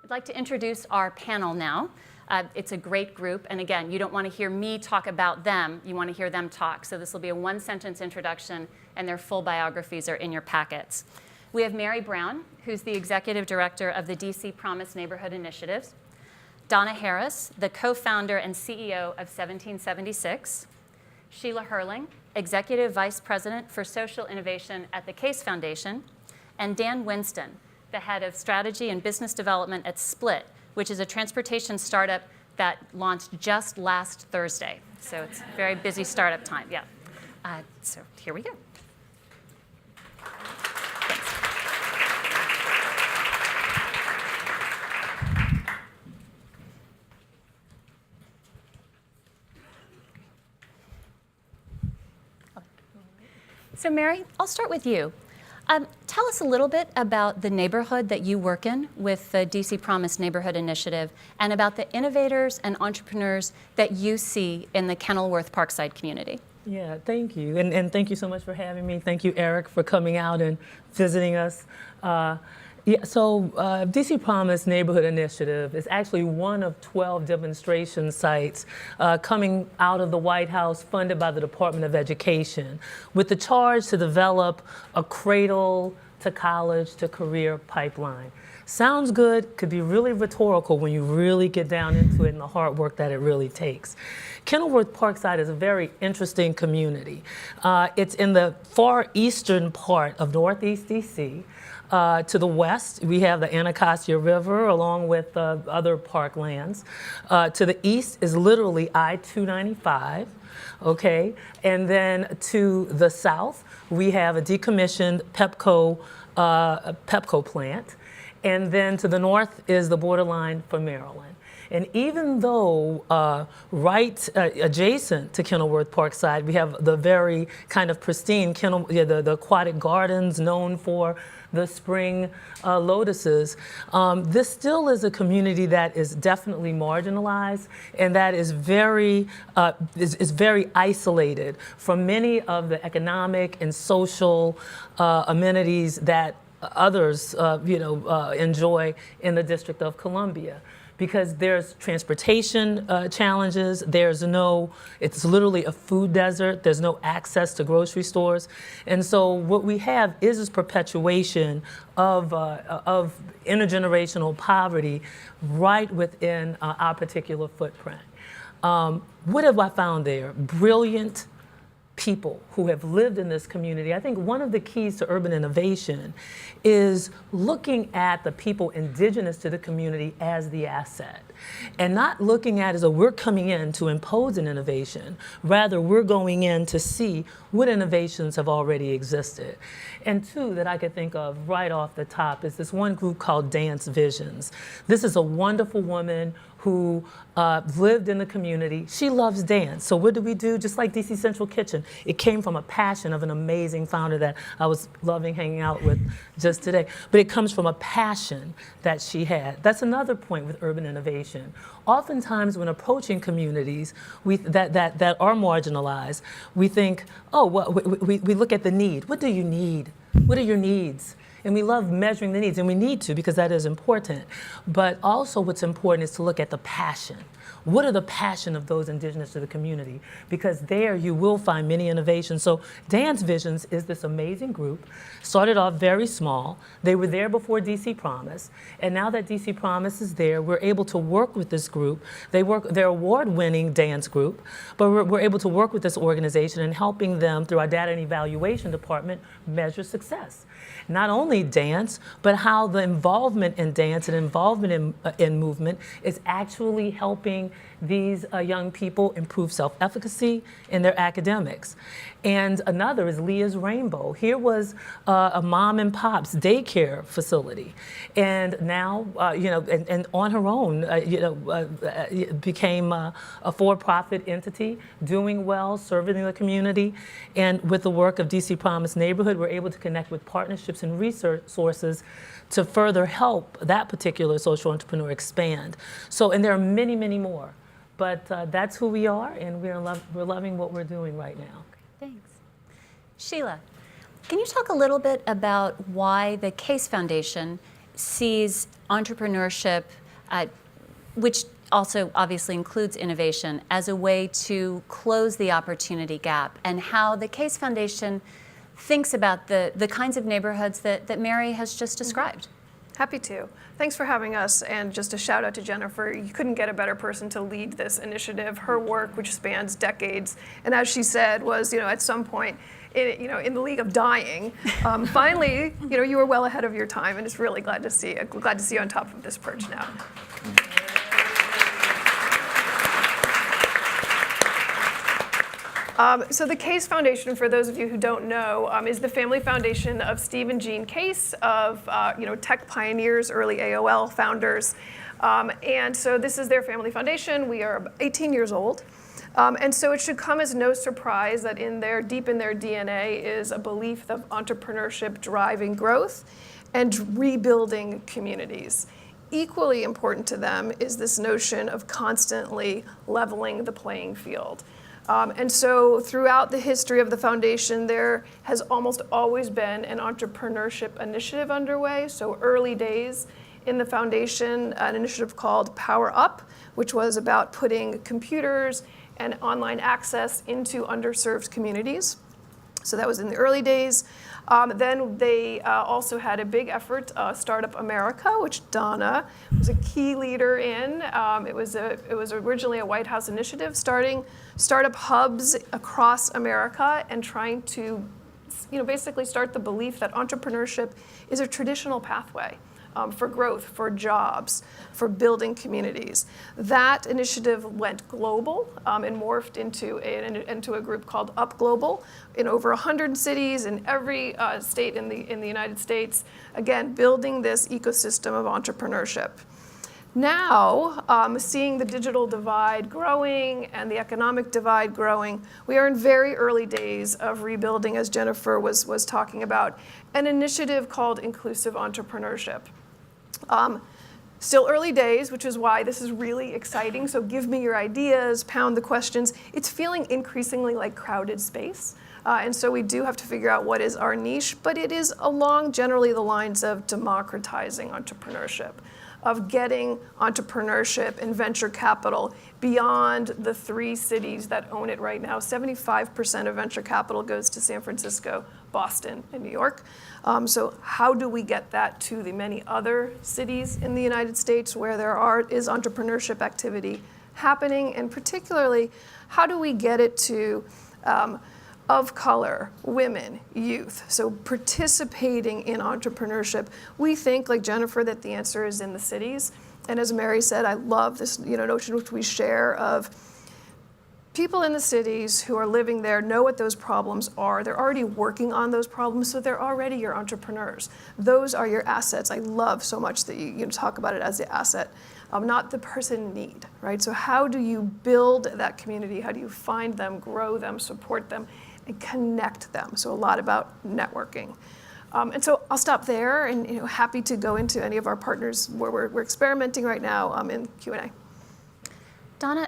I'd like to introduce our panel now. It's a great group, and again, you don't want to hear me talk about them, you want to hear them talk. So this will be a one-sentence introduction, and their full biographies are in your packets. We have Mary Brown, who's the Executive Director of the DC Promise Neighborhood Initiatives. Donna Harris, the co-founder and CEO of 1776. Sheila Herrling, Executive Vice President for Social Innovation at the Case Foundation. And Dan Winston, the head of strategy and business development at Split, which is a transportation startup that launched just last Thursday. So it's a very busy startup time, yeah. So here we go. Thanks. So Mary, I'll start with you. Tell us a little bit about the neighborhood that you work in with the DC Promise Neighborhood Initiative and about the innovators and entrepreneurs that you see in the Kenilworth Parkside community. Yeah, thank you. And thank you so much for having me. Thank you, Eric, for coming out and visiting us. DC Promise Neighborhood Initiative is actually one of 12 demonstration sites coming out of the White House, funded by the Department of Education, with the charge to develop a cradle to college to career pipeline. Sounds good, could be really rhetorical when you really get down into it and the hard work that it really takes. Kenilworth Parkside is a very interesting community. It's in the far eastern part of Northeast DC. To the west, we have the Anacostia River along with other parklands. To the east is literally I-295, okay? And then to the south, we have a decommissioned Pepco plant. And then to the north is the borderline for Maryland. And even though right adjacent to Kenilworth Parkside, we have the very kind of pristine the aquatic gardens known for the spring lotuses, this still is a community that is definitely marginalized and that is very isolated from many of the economic and social amenities that others enjoy in the District of Columbia. Because there's transportation challenges, it's literally a food desert, there's no access to grocery stores. And so what we have is this perpetuation of intergenerational poverty right within our particular footprint. What have I found there? Brilliant people who have lived in this community. I think one of the keys to urban innovation is looking at the people indigenous to the community as the asset and not looking at it as though we're coming in to impose an innovation. Rather, we're going in to see what innovations have already existed. And two that I could think of right off the top is this one group called Dance Visions. This is a wonderful woman who lived in the community. She loves dance. So what do we do? Just like DC Central Kitchen, it came from a passion of an amazing founder that I was loving hanging out with just today. But it comes from a passion that she had. That's another point with urban innovation. Oftentimes when approaching communities that are marginalized, we think, oh, well, we look at the need. What do you need? What are your needs? And we love measuring the needs, and we need to because that is important. But also what's important is to look at the passion. What are the passion of those indigenous to the community? Because there you will find many innovations. So Dance Visions is this amazing group, started off very small. They were there before DC Promise. And now that DC Promise is there, we're able to work with this group. They're award-winning dance group, but we're able to work with this organization and helping them through our data and evaluation department measure success. Not only dance, but how the involvement in dance and involvement in movement is actually helping these young people improve self-efficacy in their academics. And another is Leah's Rainbow. Here was a mom and pop's daycare facility. And now, and on her own, became a for-profit entity, doing well, serving the community. And with the work of DC Promise Neighborhood, we're able to connect with partnerships and resources to further help that particular social entrepreneur expand. So, and there are many, many more. But that's who we are, and we're loving what we're doing right now. Thanks. Sheila, can you talk a little bit about why the Case Foundation sees entrepreneurship, which also obviously includes innovation, as a way to close the opportunity gap, and how the Case Foundation thinks about the kinds of neighborhoods that Mary has just described. Happy to. Thanks for having us, and just a shout out to Jennifer. You couldn't get a better person to lead this initiative. Her work, which spans decades, and as she said, was at some point in the league of dying. Finally, you were well ahead of your time, and it's really glad to see you on top of this perch now. So the Case Foundation, for those of you who don't know, is the family foundation of Steve and Jean Case, of tech pioneers, early AOL founders. And so this is their family foundation. We are 18 years old. And so it should come as no surprise that deep in their DNA is a belief of entrepreneurship driving growth and rebuilding communities. Equally important to them is this notion of constantly leveling the playing field. And so throughout the history of the foundation, there has almost always been an entrepreneurship initiative underway. So early days in the foundation, an initiative called Power Up, which was about putting computers and online access into underserved communities. So that was in the early days. Then they also had a big effort, Startup America, which Donna was a key leader in. It was originally a White House initiative, starting startup hubs across America and trying to, basically start the belief that entrepreneurship is a traditional pathway for growth, for jobs, for building communities. That initiative went global and morphed into a group called Up Global in over 100 cities in every state in the United States, again, building this ecosystem of entrepreneurship. Now, seeing the digital divide growing and the economic divide growing, we are in very early days of rebuilding, as Jennifer was talking about, an initiative called Inclusive Entrepreneurship. Still early days, which is why this is really exciting. So give me your ideas, pound the questions. It's feeling increasingly like crowded space. And so we do have to figure out what is our niche, but it is along generally the lines of democratizing entrepreneurship, of getting entrepreneurship and venture capital beyond the 3 cities that own it right now. 75% of venture capital goes to San Francisco, Boston, and New York. So how do we get that to the many other cities in the United States where is entrepreneurship activity happening? And particularly, how do we get it to of color, women, youth? So participating in entrepreneurship. We think, like Jennifer, that the answer is in the cities. And as Mary said, I love this notion which we share of people in the cities who are living there know what those problems are. They're already working on those problems, so they're already your entrepreneurs. Those are your assets. I love so much that you talk about it as the asset, not the person in need, right? So how do you build that community? How do you find them, grow them, support them, and connect them? So a lot about networking. And so I'll stop there, and happy to go into any of our partners where we're experimenting right now in Q&A. Donna,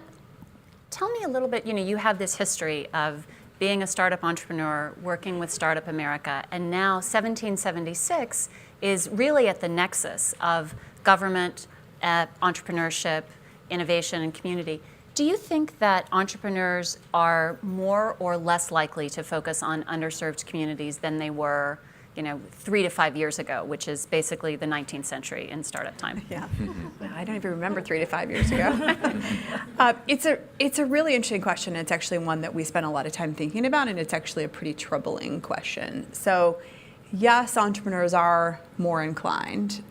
tell me a little bit, you have this history of being a startup entrepreneur, working with Startup America, and now 1776 is really at the nexus of government, entrepreneurship, innovation, and community. Do you think that entrepreneurs are more or less likely to focus on underserved communities than they were 3 to 5 years ago, which is basically the 19th century in startup time? Yeah, I don't even remember 3 to 5 years ago. It's a really interesting question. It's actually one that we spend a lot of time thinking about, and it's actually a pretty troubling question. So, yes, entrepreneurs are more inclined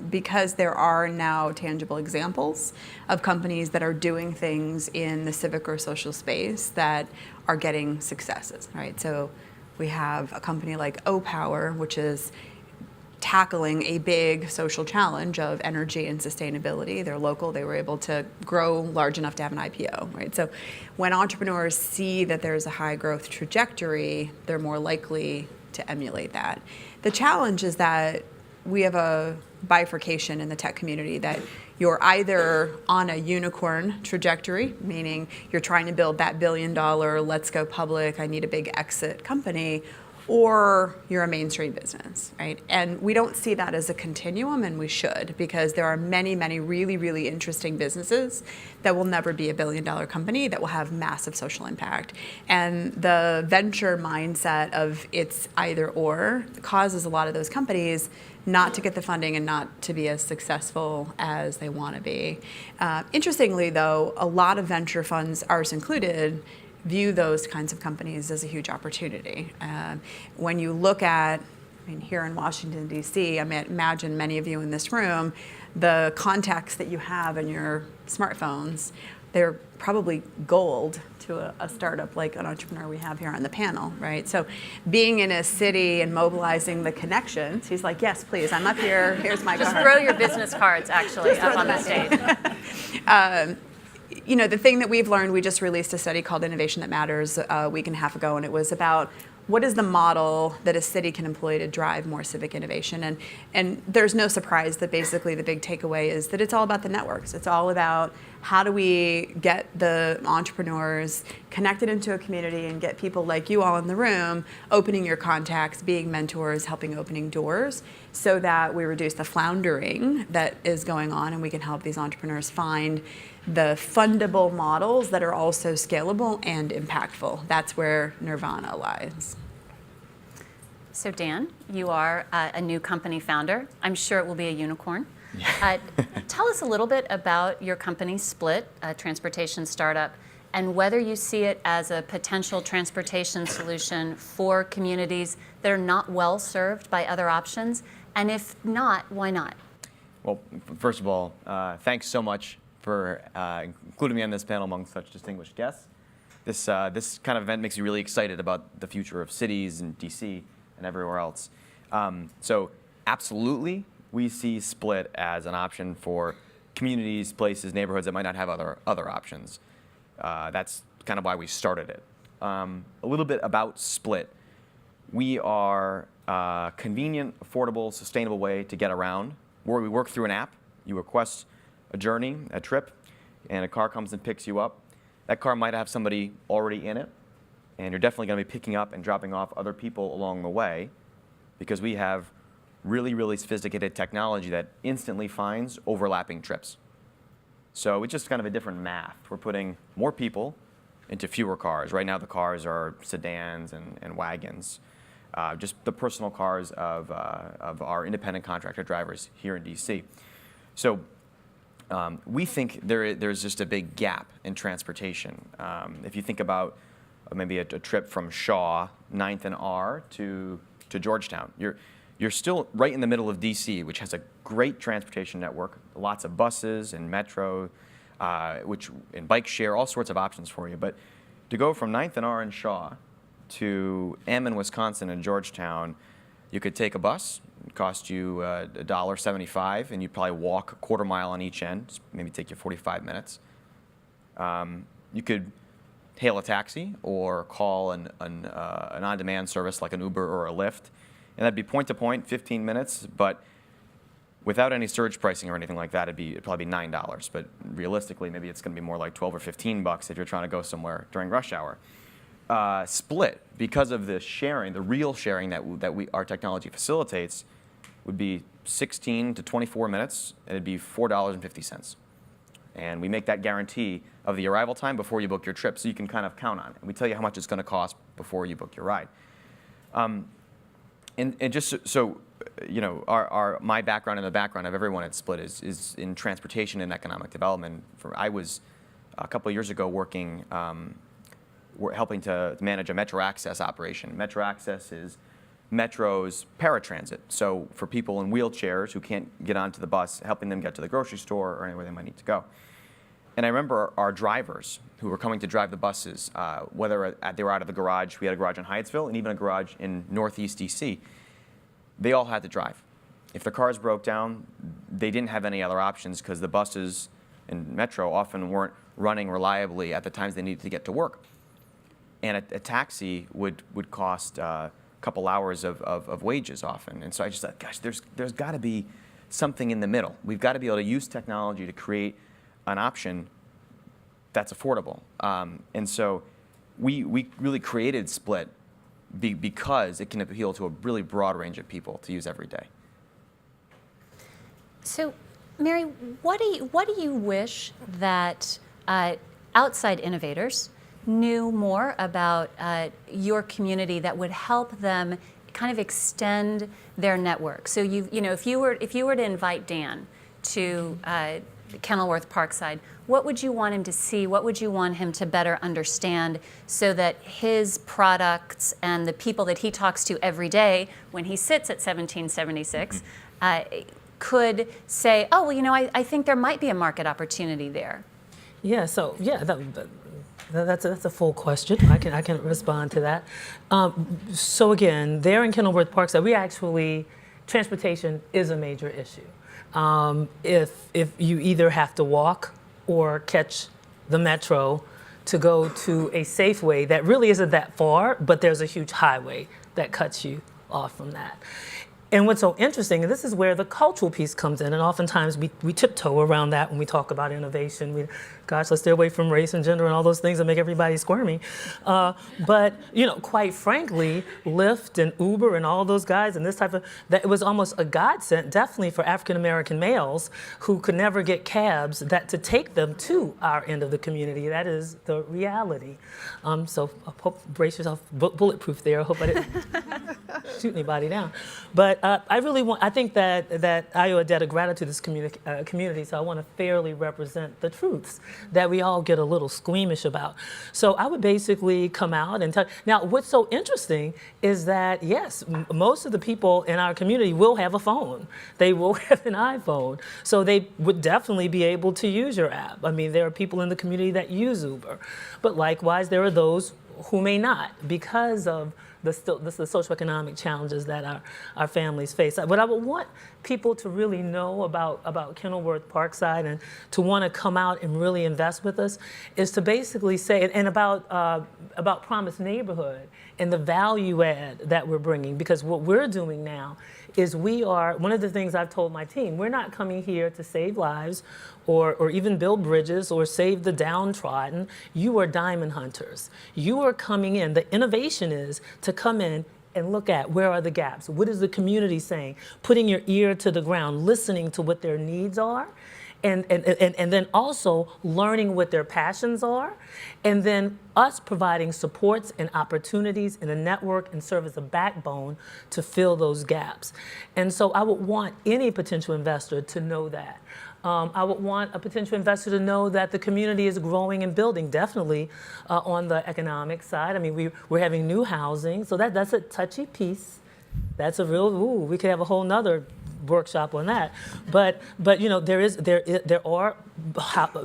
because there are now tangible examples of companies that are doing things in the civic or social space that are getting successes, right? So we have a company like O-Power, which is tackling a big social challenge of energy and sustainability. They're local. They were able to grow large enough to have an IPO, right? So when entrepreneurs see that there's a high growth trajectory, they're more likely to emulate that. The challenge is that we have a bifurcation in the tech community that you're either on a unicorn trajectory, meaning you're trying to build that $1 billion, let's go public, I need a big exit company, or you're a mainstream business, right? And we don't see that as a continuum, and we should, because there are many, many really, really interesting businesses that will never be a billion-dollar company that will have massive social impact. And the venture mindset of it's either or causes a lot of those companies not to get the funding and not to be as successful as they want to be. Interestingly, though, a lot of venture funds, ours included, view those kinds of companies as a huge opportunity. When you look at, here in Washington, D.C., I mean, imagine many of you in this room, the contacts that you have in your smartphones, they're probably gold to a startup like an entrepreneur we have here on the panel, right? So being in a city and mobilizing the connections, he's like, yes, please, I'm up here, here's my Just card. throw your business cards, actually, up on the stage. The thing that we've learned, we just released a study called Innovation That Matters a week and a half ago, and it was about what is the model that a city can employ to drive more civic innovation. And there's no surprise that basically the big takeaway is that it's all about the networks. It's all about how do we get the entrepreneurs connected into a community and get people like you all in the room opening your contacts, being mentors, helping opening doors, so that we reduce the floundering that is going on and we can help these entrepreneurs find the fundable models that are also scalable and impactful. That's where nirvana lies. So Dan, you are a new company founder. I'm sure it will be a unicorn. Tell us a little bit about your company, Split, a transportation startup, and whether you see it as a potential transportation solution for communities that are not well served by other options, and if not, why not? Well, first of all, thanks so much for including me on this panel among such distinguished guests. This kind of event makes me really excited about the future of cities and DC and everywhere else. So absolutely, we see Split as an option for communities, places, neighborhoods that might not have other options. That's kind of why we started it. A little bit about Split. We are a convenient, affordable, sustainable way to get around, where we work through an app. You request a journey, a trip, and a car comes and picks you up. That car might have somebody already in it, and you're definitely going to be picking up and dropping off other people along the way, because we have really, really sophisticated technology that instantly finds overlapping trips. So it's just kind of a different math. We're putting more people into fewer cars. Right now the cars are sedans and wagons, just the personal cars of our independent contractor drivers here in DC. So we think there's just a big gap in transportation. If you think about maybe a trip from Shaw, 9th and R to Georgetown, you're still right in the middle of DC, which has a great transportation network, lots of buses and metro, and bike share, all sorts of options for you. But to go from 9th and R in Shaw to M in Wisconsin and Georgetown, you could take a bus. It cost you $1.75, and you'd probably walk a quarter mile on each end, maybe take you 45 minutes. You could hail a taxi or call an on-demand service like an Uber or a Lyft, and that'd be point-to-point, 15 minutes, but without any surge pricing or anything like that, it'd probably be $9. But realistically, maybe it's going to be more like 12 or 15 bucks if you're trying to go somewhere during rush hour. Split, because of the sharing, the real sharing that our technology facilitates, would be 16 to 24 minutes, and it'd be $4.50. And we make that guarantee of the arrival time before you book your trip, so you can kind of count on it. And we tell you how much it's going to cost before you book your ride. And just so you know, my background and the background of everyone at Split is in transportation and economic development. I was a couple of years ago working, helping to manage a Metro Access operation. Metro Access is Metro's paratransit. So for people in wheelchairs who can't get onto the bus, helping them get to the grocery store or anywhere they might need to go. And I remember our drivers who were coming to drive the buses, whether they were out of the garage, we had a garage in Hyattsville and even a garage in Northeast DC, they all had to drive. If their cars broke down, they didn't have any other options because the buses in Metro often weren't running reliably at the times they needed to get to work. And a taxi would cost a couple hours of wages often. And so I just thought, gosh, there's got to be something in the middle. We've got to be able to use technology to create an option that's affordable. And so we really created Split because it can appeal to a really broad range of people to use every day. So, Mary, what do you wish that outside innovators knew more about your community that would help them kind of extend their network? So if you were to invite Dan to Kenilworth Parkside, what would you want him to see? What would you want him to better understand so that his products and the people that he talks to every day when he sits at 1776 could say, oh, well, I think there might be a market opportunity there? Yeah, so that's a full question. I can respond to that. So again, there in Kenilworth Parkside, transportation is a major issue. If you either have to walk or catch the metro to go to a Safeway that really isn't that far, but there's a huge highway that cuts you off from that. And what's so interesting, and this is where the cultural piece comes in, and oftentimes we tiptoe around that when we talk about innovation. Gosh, let's stay away from race and gender and all those things that make everybody squirmy. But quite frankly, Lyft and Uber and all those guys and that it was almost a godsend, definitely for African American males who could never get cabs to take them to our end of the community. That is the reality. So I hope, brace yourself, bulletproof there. I hope I didn't shoot anybody down. But I think that I owe a debt of gratitude to this community, so I want to fairly represent the truths that we all get a little squeamish about. So I would basically come out and tell. Now, what's so interesting is that, yes, most of the people in our community will have a phone. They will have an iPhone. So they would definitely be able to use your app. I mean, there are people in the community that use Uber. But likewise, there are those who may not because of the socioeconomic challenges that our families face. What I would want people to really know about Kenilworth Parkside and to want to come out and really invest with us is to basically say, and about Promise Neighborhood and the value add that we're bringing, because what we're doing now is one of the things I've told my team, we're not coming here to save lives or even build bridges or save the downtrodden. You are diamond hunters. You are coming in. The innovation is to come in and look at where are the gaps. What is the community saying? Putting your ear to the ground, listening to what their needs are, and then also learning what their passions are, and then us providing supports and opportunities in a network and serve as a backbone to fill those gaps. And so I would want any potential investor to know that. I would want a potential investor to know that the community is growing and building, definitely on the economic side. I mean, we're having new housing, so that's a touchy piece. That's a real, we could have a whole nother workshop on that. But there are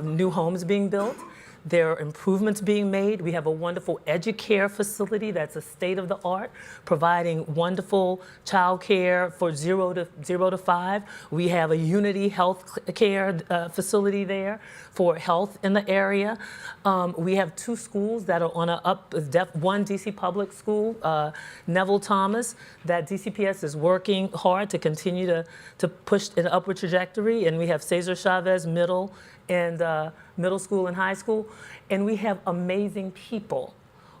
new homes being built. There are improvements being made. We have a wonderful EduCare facility that's a state of the art, providing wonderful child care for 0 to 5. We have a Unity Health Care facility there for health in the area. We have 2 schools that are on one DC public school, Neville Thomas, that DCPS is working hard to continue to push an upward trajectory. And we have Cesar Chavez Middle and middle school and high school. And we have amazing people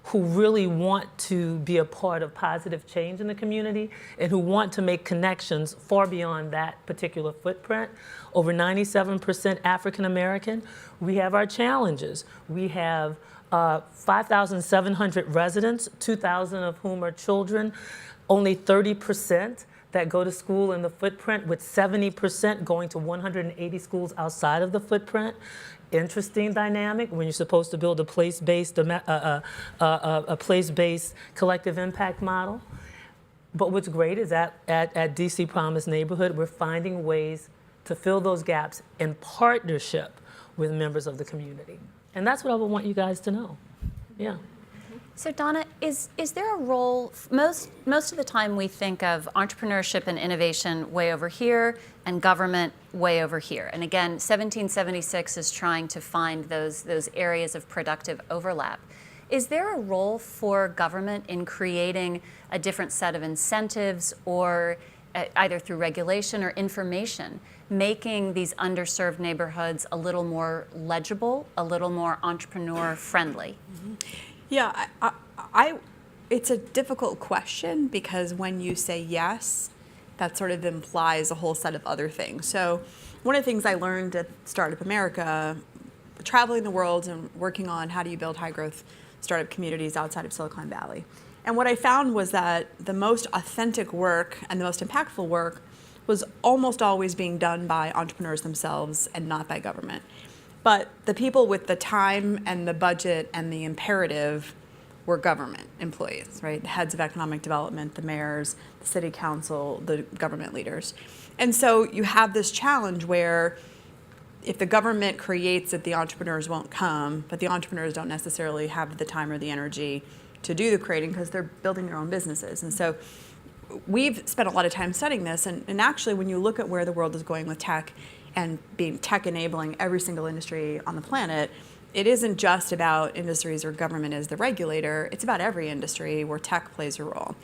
who really want to be a part of positive change in the community and who want to make connections far beyond that particular footprint. Over 97% African American. We have our challenges. We have 5,700 residents, 2,000 of whom are children. Only 30% that go to school in the footprint, with 70% going to 180 schools outside of the footprint. Interesting dynamic when you're supposed to build a place-based collective impact model. But what's great is at DC Promise Neighborhood, we're finding ways to fill those gaps in partnership with members of the community. And that's what I would want you guys to know. Yeah. So Donna, is there a role, most of the time we think of entrepreneurship and innovation way over here and government way over here. And again, 1776 is trying to find those areas of productive overlap. Is there a role for government in creating a different set of incentives or either through regulation or information, making these underserved neighborhoods a little more legible, a little more entrepreneur friendly? Yeah, I it's a difficult question because when you say yes, that sort of implies a whole set of other things. So one of the things I learned at Startup America, traveling the world and working on how do you build high growth startup communities outside of Silicon Valley. And what I found was that the most authentic work and the most impactful work was almost always being done by entrepreneurs themselves and not by government. But the people with the time and the budget and the imperative were government employees, right? The heads of economic development, the mayors, the city council, the government leaders. And so you have this challenge where if the government creates it, the entrepreneurs won't come, but the entrepreneurs don't necessarily have the time or the energy to do the creating because they're building their own businesses. And so we've spent a lot of time studying this, and actually when you look at where the world is going with tech and being tech enabling every single industry on the planet, it isn't just about industries or government as the regulator, it's about every industry where tech plays a role.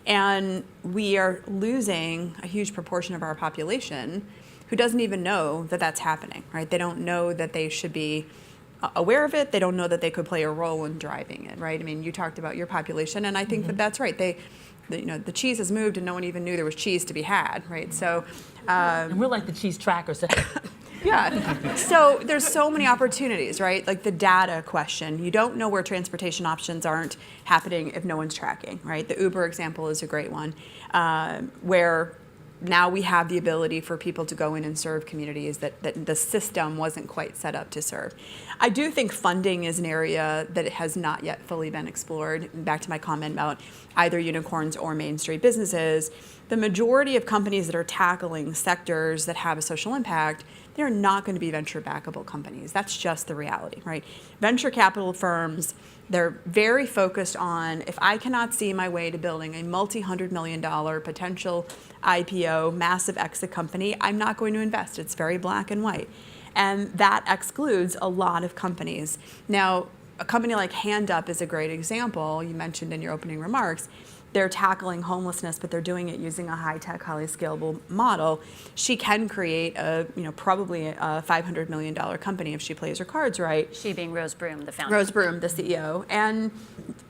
And we are losing a huge proportion of our population who doesn't even know that that's happening, right? They don't know that they should be aware of it. They don't know that they could play a role in driving it, right? I mean, you talked about your population, and I think that that's right. The cheese has moved and no one even knew there was cheese to be had, right? So, And we're like the cheese trackers. yeah. So there's so many opportunities, right? Like the data question. You don't know where transportation options aren't happening if no one's tracking, right? The Uber example is a great one, where now we have the ability for people to go in and serve communities that the system wasn't quite set up to serve. I do think funding is an area that has not yet fully been explored. Back to my comment about either unicorns or Main Street businesses, the majority of companies that are tackling sectors that have a social impact, they're not going to be venture backable companies. That's just the reality, right? Venture capital firms, they're very focused on, if I cannot see my way to building a multi-$100 million potential IPO, massive exit company, I'm not going to invest. It's very black and white. And that excludes a lot of companies. Now, a company like Hand Up is a great example. You mentioned in your opening remarks, they're tackling homelessness, but they're doing it using a high-tech, highly scalable model. She can create probably a $500 million company if she plays her cards right. She being Rose Broom, the founder. Rose Broom, the CEO, and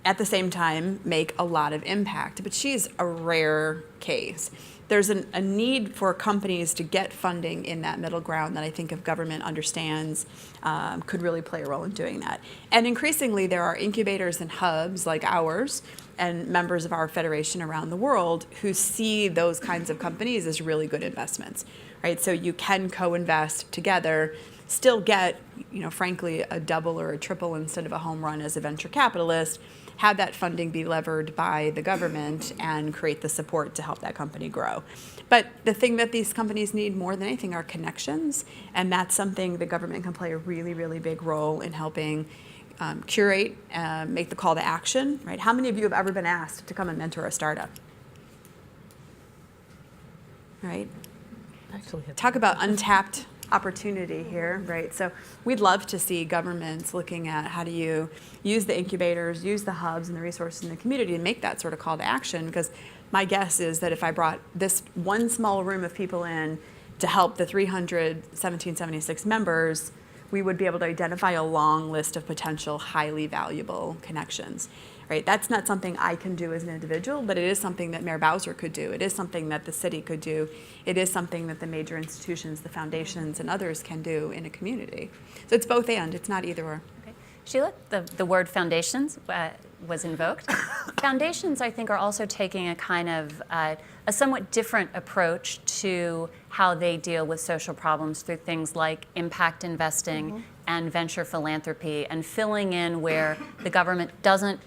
at the same time make a lot of impact. But she's a rare case. There's a need for companies to get funding in that middle ground that I think if government understands could really play a role in doing that. And increasingly there are incubators and hubs like ours and members of our federation around the world who see those kinds of companies as really good investments, right? So you can co-invest together, still get, frankly, a double or a triple instead of a home run as a venture capitalist, have that funding be levered by the government and create the support to help that company grow. But the thing that these companies need more than anything are connections, and that's something the government can play a really, really big role in helping curate, make the call to action, right? How many of you have ever been asked to come and mentor a startup? Right? Actually, Talk about untapped opportunity here, right? So we'd love to see governments looking at how do you use the incubators, use the hubs and the resources in the community and make that sort of call to action, because my guess is that if I brought this one small room of people in to help the 31776 members, we would be able to identify a long list of potential highly valuable connections, right? That's not something I can do as an individual, but it is something that Mayor Bowser could do. It is something that the city could do. It is something that the major institutions, the foundations, and others can do in a community. So it's both and, it's not either or. Okay. Sheila, the word foundations was invoked. Foundations, I think, are also taking a kind of a somewhat different approach to how they deal with social problems through things like impact investing and venture philanthropy, and filling in where the government doesn't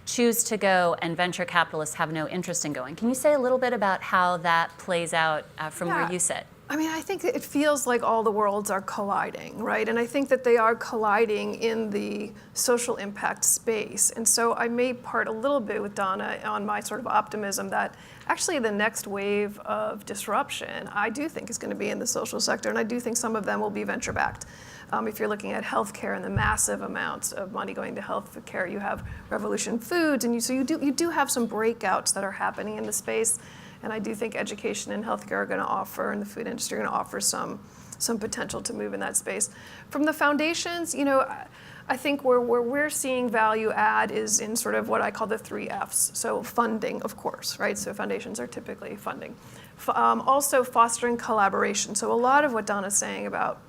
choose to go and venture capitalists have no interest in going. Can you say a little bit about how that plays out from where you sit? I mean, I think it feels like all the worlds are colliding, right? And I think that they are colliding in the social impact space. And so I may part a little bit with Donna on my sort of optimism that actually the next wave of disruption, I do think is going to be in the social sector, and I do think some of them will be venture-backed. If you're looking at healthcare and the massive amounts of money going to healthcare, you have Revolution Foods, and you do have some breakouts that are happening in the space. And I do think education and healthcare are going to offer, and the food industry are going to offer some potential to move in that space. From the foundations, I think where we're seeing value add is in sort of what I call the 3 Fs. So funding, of course, right? So foundations are typically funding. Also fostering collaboration. So a lot of what Donna's saying about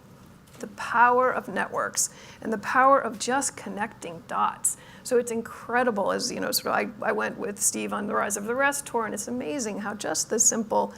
the power of networks and the power of just connecting dots. So it's incredible, as you know, sort of I went with Steve on the Rise of the Rest tour, and it's amazing how just the simple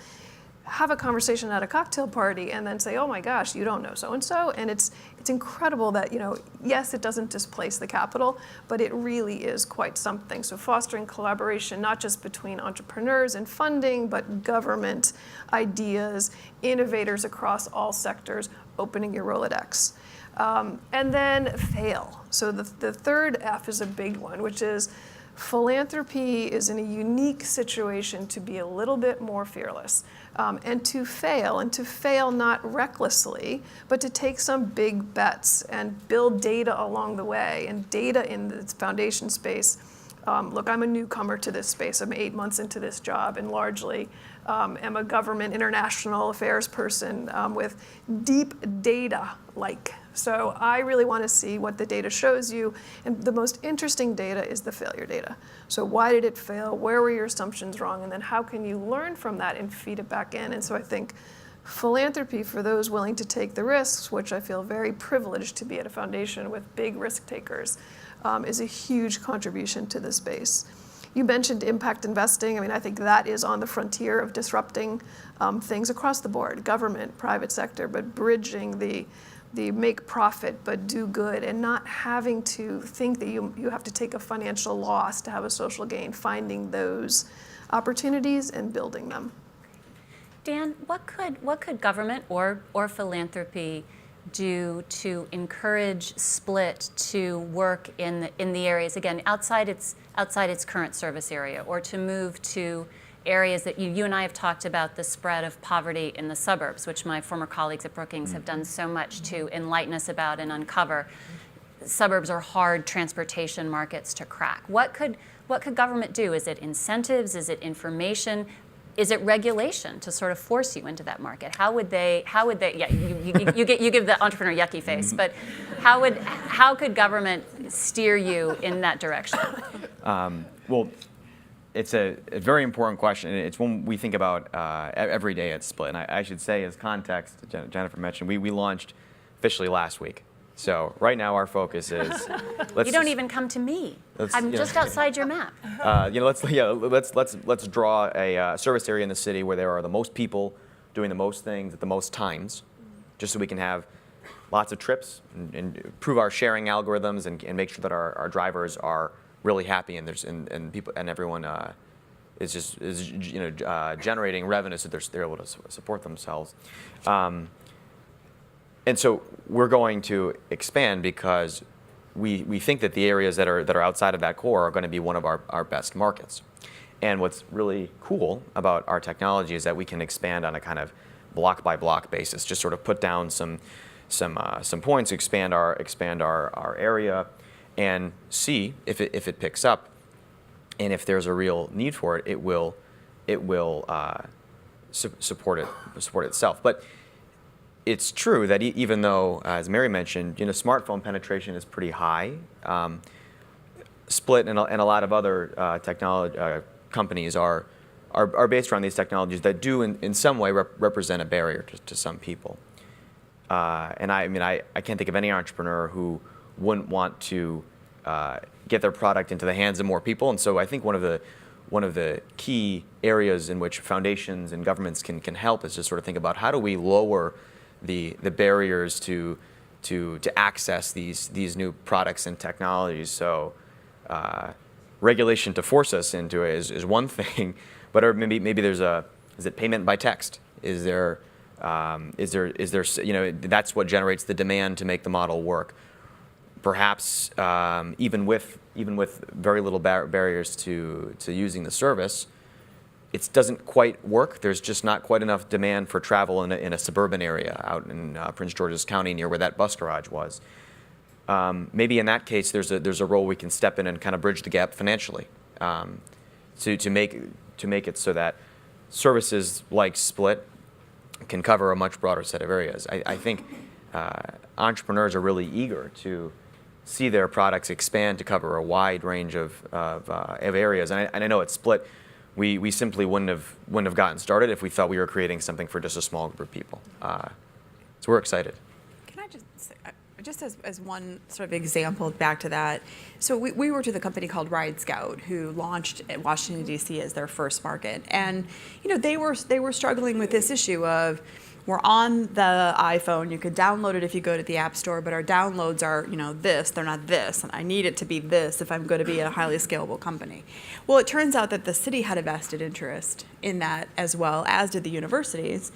have a conversation at a cocktail party and then say, oh my gosh, you don't know so-and-so. And it's incredible that, you know, yes, it doesn't displace the capital, but it really is quite something. So fostering collaboration, not just between entrepreneurs and funding, but government, ideas, innovators across all sectors, opening your Rolodex. And then fail. So the third F is a big one, which is philanthropy is in a unique situation to be a little bit more fearless and to fail not recklessly, but to take some big bets and build data along the way. And data in the foundation space, look, I'm a newcomer to this space. I'm 8 months into this job and largely am a government international affairs person with deep data-like. So I really want to see what the data shows you. And the most interesting data is the failure data. So why did it fail? Where were your assumptions wrong? And then how can you learn from that and feed it back in? And so I think philanthropy for those willing to take the risks, which I feel very privileged to be at a foundation with big risk takers, is a huge contribution to this space. You mentioned impact investing. I mean, I think that is on the frontier of disrupting things across the board, government, private sector, but bridging the make profit but do good and not having to think that you have to take a financial loss to have a social gain, finding those opportunities and building them. Dan, what could government or philanthropy do to encourage Split to work in the areas, again, outside its current service area, or to move to areas that you and I have talked about, the spread of poverty in the suburbs, which my former colleagues at Brookings have done so much to enlighten us about and uncover. Suburbs are hard transportation markets to crack. What could government do? Is it incentives? Is it information? Is it regulation to sort of force you into that market? How would they? Yeah, you give the entrepreneur yucky face, but how could government steer you in that direction? Well, it's a very important question, and it's one we think about every day at Split. And I should say, as context, Jennifer mentioned, we launched officially last week. So right now our focus is You don't even come to me. I'm just outside your map. Let's draw a service area in the city where there are the most people doing the most things at the most times, just so we can have lots of trips and improve our sharing algorithms and make sure that our drivers are really happy and people and everyone is generating revenue so they're able to support themselves. And so we're going to expand because we think that the areas that are outside of that core are going to be one of our best markets. And what's really cool about our technology is that we can expand on a kind of block by block basis, just sort of put down some points, expand our area, and see if it picks up. And if there's a real need for it, it will support itself. But it's true that even though, as Mary mentioned, smartphone penetration is pretty high. Split and a lot of other technology companies are based around these technologies that do in some way represent a barrier to some people. And I can't think of any entrepreneur who wouldn't want to get their product into the hands of more people. And so I think one of the key areas in which foundations and governments can help is to sort of think about how do we lower the barriers to access these new products and technologies. So regulation to force us into it is one thing, but maybe there's is it payment by text? Is there that's what generates the demand to make the model work. Perhaps even with very little barriers to using the service, it doesn't quite work. There's just not quite enough demand for travel in a suburban area out in Prince George's County near where that bus garage was. Maybe in that case, there's a role we can step in and kind of bridge the gap financially to make it so that services like Split can cover a much broader set of areas. I think entrepreneurs are really eager to see their products expand to cover a wide range of areas. And I know it's split. We simply wouldn't have gotten started if we thought we were creating something for just a small group of people. So we're excited. Can I just say, just as one sort of example back to that, so we worked with a company called Ride Scout who launched at Washington, D.C. as their first market. And they were struggling with this issue of, we're on the iPhone, you could download it if you go to the App Store, but our downloads are, this, they're not this, and I need it to be this if I'm going to be a highly scalable company. Well, it turns out that the city had a vested interest in that as well, as did the universities,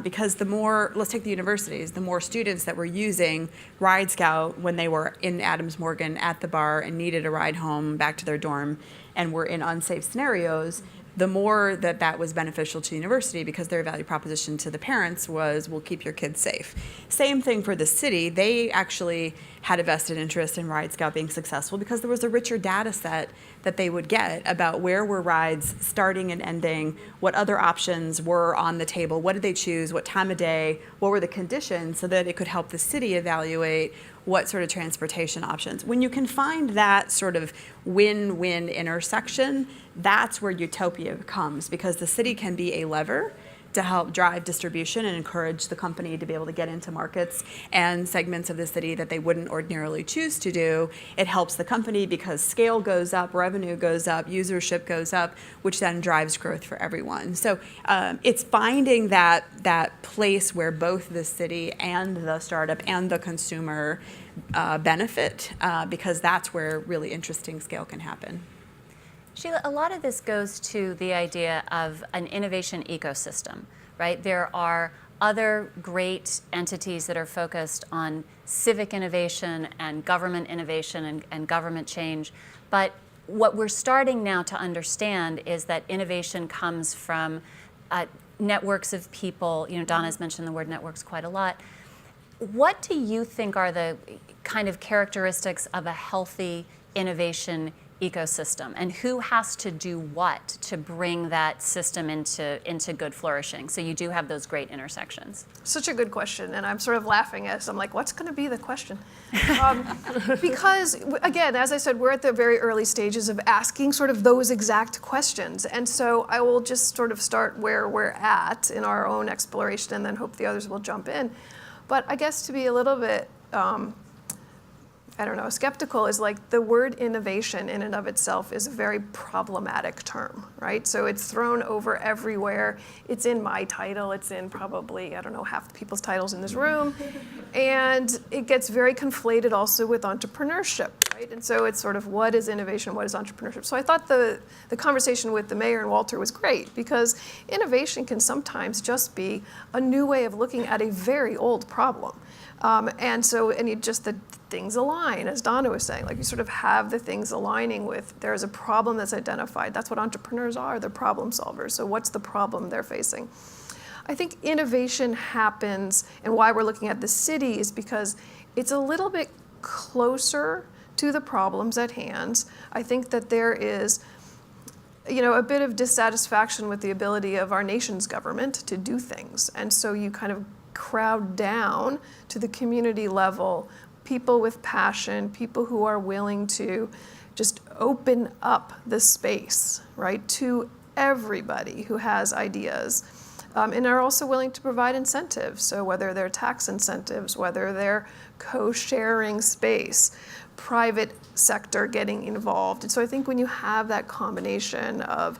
because let's take the universities, the more students that were using Ride Scout when they were in Adams Morgan at the bar and needed a ride home back to their dorm and were in unsafe scenarios, the more that was beneficial to the university, because their value proposition to the parents was, we'll keep your kids safe. Same thing for the city. They actually had a vested interest in Ride Scout being successful because there was a richer data set that they would get about where were rides starting and ending, what other options were on the table, what did they choose, what time of day, what were the conditions, so that it could help the city evaluate what sort of transportation options. When you can find that sort of win-win intersection, that's where utopia comes, because the city can be a lever to help drive distribution and encourage the company to be able to get into markets and segments of the city that they wouldn't ordinarily choose to do. It helps the company because scale goes up, revenue goes up, usership goes up, which then drives growth for everyone. So it's finding that place where both the city and the startup and the consumer benefit, because that's where really interesting scale can happen. Sheila, a lot of this goes to the idea of an innovation ecosystem, right? There are other great entities that are focused on civic innovation and government innovation and government change. But what we're starting now to understand is that innovation comes from networks of people. Donna's mentioned the word networks quite a lot. What do you think are the kind of characteristics of a healthy innovation ecosystem, and who has to do what to bring that system into good flourishing? So you do have those great intersections. Such a good question, and I'm sort of laughing as I'm like, what's going to be the question? Because, again, as I said, we're at the very early stages of asking sort of those exact questions, and so I will just sort of start where we're at in our own exploration and then hope the others will jump in. But I guess to be a little bit skeptical is like the word innovation in and of itself is a very problematic term, right? So it's thrown over everywhere. It's in my title. It's in probably, half the people's titles in this room. And it gets very conflated also with entrepreneurship, right? And so it's sort of, what is innovation? What is entrepreneurship? So I thought the conversation with the mayor and Walter was great, because innovation can sometimes just be a new way of looking at a very old problem. The things align, as Donna was saying, like you sort of have the things aligning with, there's a problem that's identified. That's what entrepreneurs are, they're problem solvers. So what's the problem they're facing? I think innovation happens, and why we're looking at the city is because it's a little bit closer to the problems at hand. I think that there is a bit of dissatisfaction with the ability of our nation's government to do things. And so you kind of crowd down to the community level people with passion, people who are willing to just open up the space, right, to everybody who has ideas, and are also willing to provide incentives. So whether they're tax incentives, whether they're co-sharing space, private sector getting involved. And so I think when you have that combination of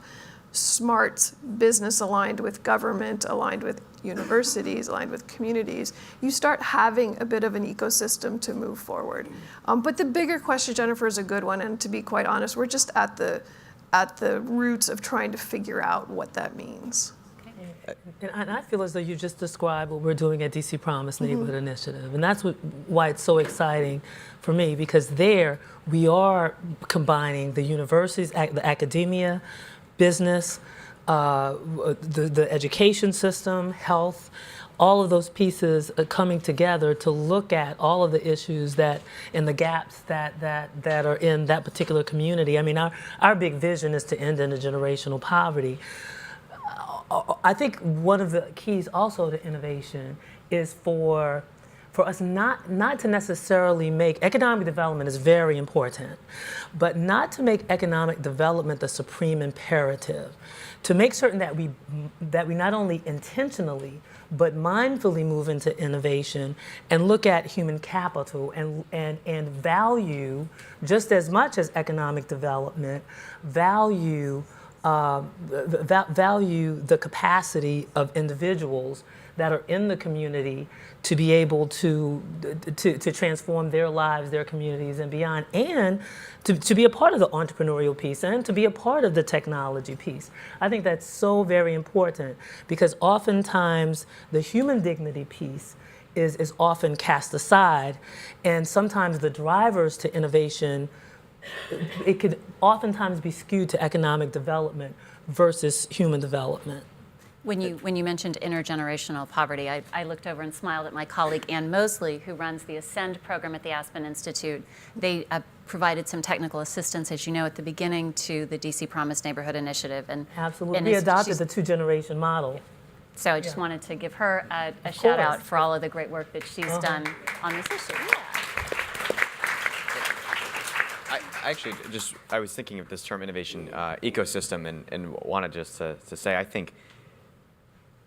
smart business aligned with government, aligned with universities, aligned with communities, you start having a bit of an ecosystem to move forward. But the bigger question, Jennifer, is a good one, and to be quite honest, we're just at the roots of trying to figure out what that means. And I feel as though you just described what we're doing at DC Promise Neighborhood Initiative. And that's why it's so exciting for me, because there we are combining the universities, the academia, business, the education system, health, all of those pieces coming together to look at all of the issues and the gaps that are in that particular community. I mean, our big vision is to end intergenerational poverty. I think one of the keys also to innovation is for for us not to necessarily make economic development is very important, but not to make economic development the supreme imperative. To make certain that we not only intentionally but mindfully move into innovation and look at human capital and value just as much as economic development, value the capacity of individuals that are in the community to be able to transform their lives, their communities, and beyond, and to be a part of the entrepreneurial piece and to be a part of the technology piece. I think that's so very important because oftentimes the human dignity piece is often cast aside, and sometimes the drivers to innovation, it could oftentimes be skewed to economic development versus human development. When you mentioned intergenerational poverty, I looked over and smiled at my colleague Ann Mosley, who runs the Ascend program at the Aspen Institute. They provided some technical assistance, as you know, at the beginning to the DC Promise Neighborhood Initiative. Absolutely. We adopted the two-generation model. So I just wanted to give her a shout out for all of the great work that she's done on this issue. I was thinking of this term innovation ecosystem and wanted just to say I think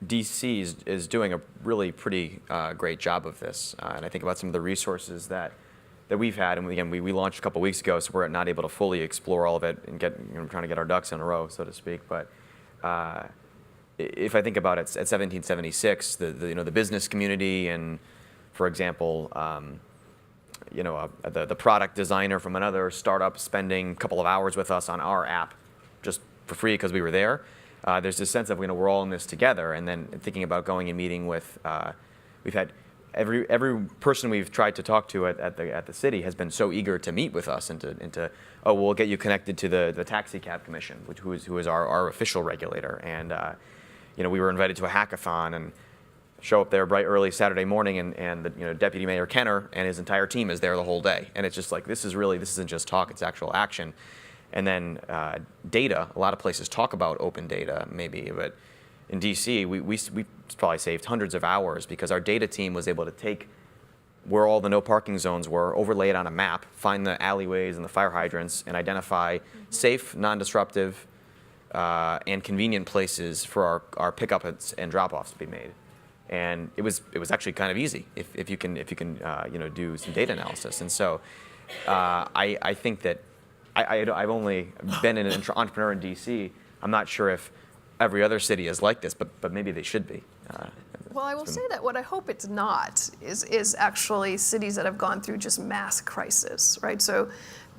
DC is doing a really pretty great job of this. And I think about some of the resources that we've had. And again, we launched a couple weeks ago, so we're not able to fully explore all of it and trying to get our ducks in a row, so to speak. But if I think about it, at 1776, the business community and, for example, the product designer from another startup spending a couple of hours with us on our app just for free because we were there. There's this sense of we're all in this together, and then thinking about going and meeting with. We've had every person we've tried to talk to at the city has been so eager to meet with us and to we'll get you connected to the taxi cab commission, who is our official regulator, and we were invited to a hackathon and show up there bright early Saturday morning, and the Deputy Mayor Kenner and his entire team is there the whole day, and it's just like this isn't just talk, it's actual action. And then data, a lot of places talk about open data maybe, but in DC we probably saved hundreds of hours because our data team was able to take where all the no parking zones were, overlay it on a map, find the alleyways and the fire hydrants, and identify safe, non-disruptive, and convenient places for our pickups and drop-offs to be made. And it was actually kind of easy if you can do some data analysis. And so I think that I've only been an entrepreneur in DC. I'm not sure if every other city is like this, but maybe they should be. Well, I will say that what I hope it's not is actually cities that have gone through just mass crisis, right? So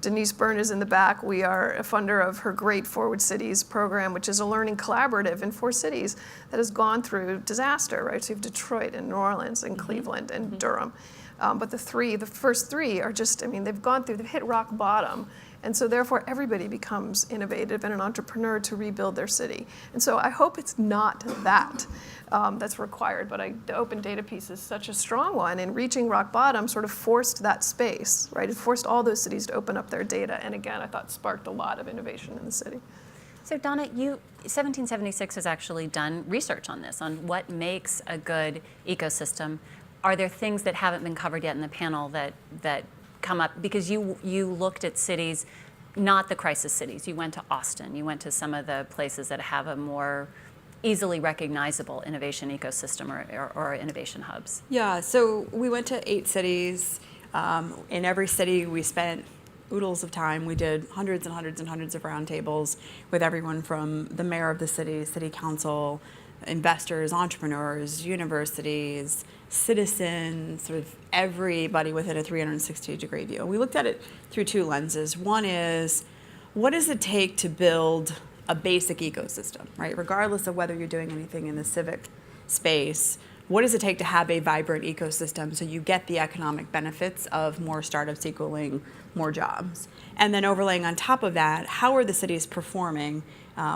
Denise Byrne is in the back. We are a funder of her great Forward Cities program, which is a learning collaborative in 4 cities that has gone through disaster, right? So you have Detroit and New Orleans and Cleveland and Durham. But the first 3 are just, they've hit rock bottom. And so therefore everybody becomes innovative and an entrepreneur to rebuild their city. And so I hope it's not that that's required, but the open data piece is such a strong one, and reaching rock bottom sort of forced that space, right? It forced all those cities to open up their data, and again, I thought sparked a lot of innovation in the city. So Donna, 1776 has actually done research on this, on what makes a good ecosystem. Are there things that haven't been covered yet in the panel that come up? Because you looked at cities, not the crisis cities. You went to Austin. You went to some of the places that have a more easily recognizable innovation ecosystem or innovation hubs. Yeah, so we went to 8 cities. In every city, we spent oodles of time. We did hundreds and hundreds and hundreds of roundtables with everyone from the mayor of the city, city council, investors, entrepreneurs, universities, citizens, sort of everybody within a 360-degree view. We looked at it through 2 lenses. One is, what does it take to build a basic ecosystem, right? Regardless of whether you're doing anything in the civic space, what does it take to have a vibrant ecosystem so you get the economic benefits of more startups equaling more jobs? And then overlaying on top of that, how are the cities performing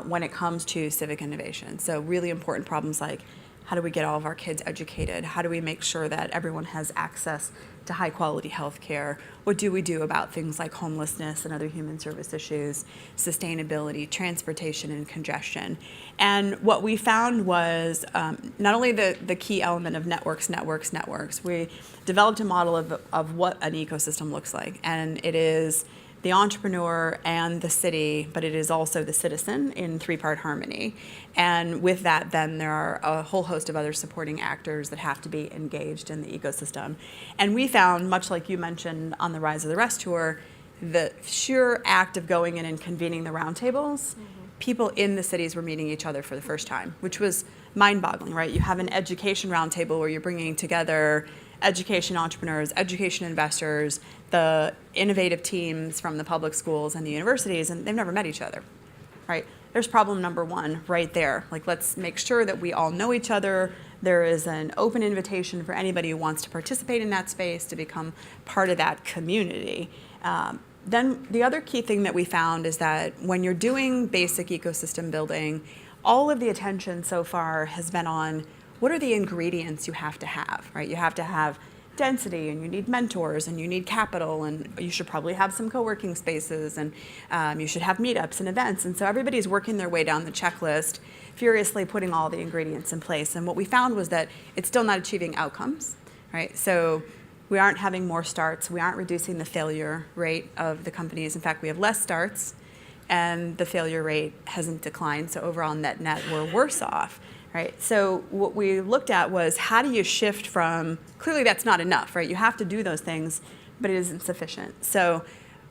when it comes to civic innovation? So really important problems like How do we get all of our kids educated? How do we make sure that everyone has access to high quality health care? What do we do about things like homelessness and other human service issues, sustainability, transportation, and congestion? And what we found was not only the key element of networks, we developed a model of what an ecosystem looks like. And it is the entrepreneur and the city, but it is also the citizen in three-part harmony. And with that, then there are a whole host of other supporting actors that have to be engaged in the ecosystem. And we found, much like you mentioned on the Rise of the Rest tour, the sheer act of going in and convening the roundtables, people in the cities were meeting each other for the first time, which was mind-boggling, right? You have an education roundtable where you're bringing together education entrepreneurs, education investors, the innovative teams from the public schools and the universities, and they've never met each other, right? There's problem number one right there. Like, let's make sure that we all know each other. There is an open invitation for anybody who wants to participate in that space to become part of that community. Then the other key thing that we found is that when you're doing basic ecosystem building, all of the attention so far has been on what are the ingredients you have to have, right? You have to have density, and you need mentors, and you need capital, and you should probably have some co-working spaces, and you should have meetups and events. And so everybody's working their way down the checklist, furiously putting all the ingredients in place. And what we found was that it's still not achieving outcomes, right? So we aren't having more starts. We aren't reducing the failure rate of the companies. In fact, we have less starts, and the failure rate hasn't declined. So overall, net, we're worse off. Right. So what we looked at was, how do you shift from, clearly that's not enough, right? You have to do those things, but it isn't sufficient. So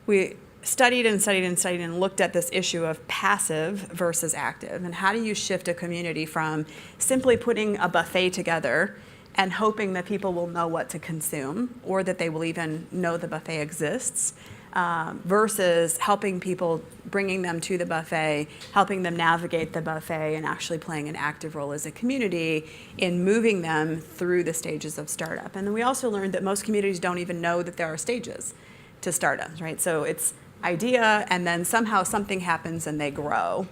we studied and looked at this issue of passive versus active. And how do you shift a community from simply putting a buffet together and hoping that people will know what to consume, or that they will even know the buffet exists, versus helping people, bringing them to the buffet, helping them navigate the buffet, and actually playing an active role as a community in moving them through the stages of startup. And then we also learned that most communities don't even know that there are stages to startups, right? So it's idea, and then somehow something happens and they grow.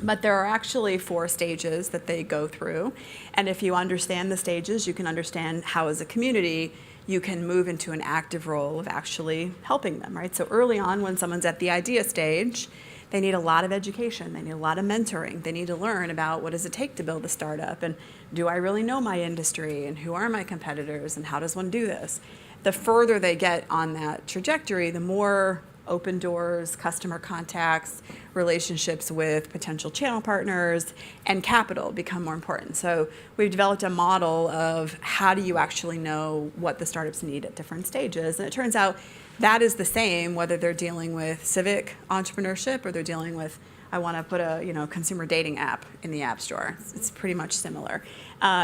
But there are actually 4 stages that they go through. And if you understand the stages, you can understand how, as a community, you can move into an active role of actually helping them, right? So early on, when someone's at the idea stage, they need a lot of education. They need a lot of mentoring. They need to learn about what does it take to build a startup, and do I really know my industry, and who are my competitors, and how does one do this? The further they get on that trajectory, the more open doors, customer contacts, relationships with potential channel partners, and capital become more important. So we've developed a model of how do you actually know what the startups need at different stages. And it turns out that is the same whether they're dealing with civic entrepreneurship or they're dealing with, I want to put a consumer dating app in the App Store. It's pretty much similar.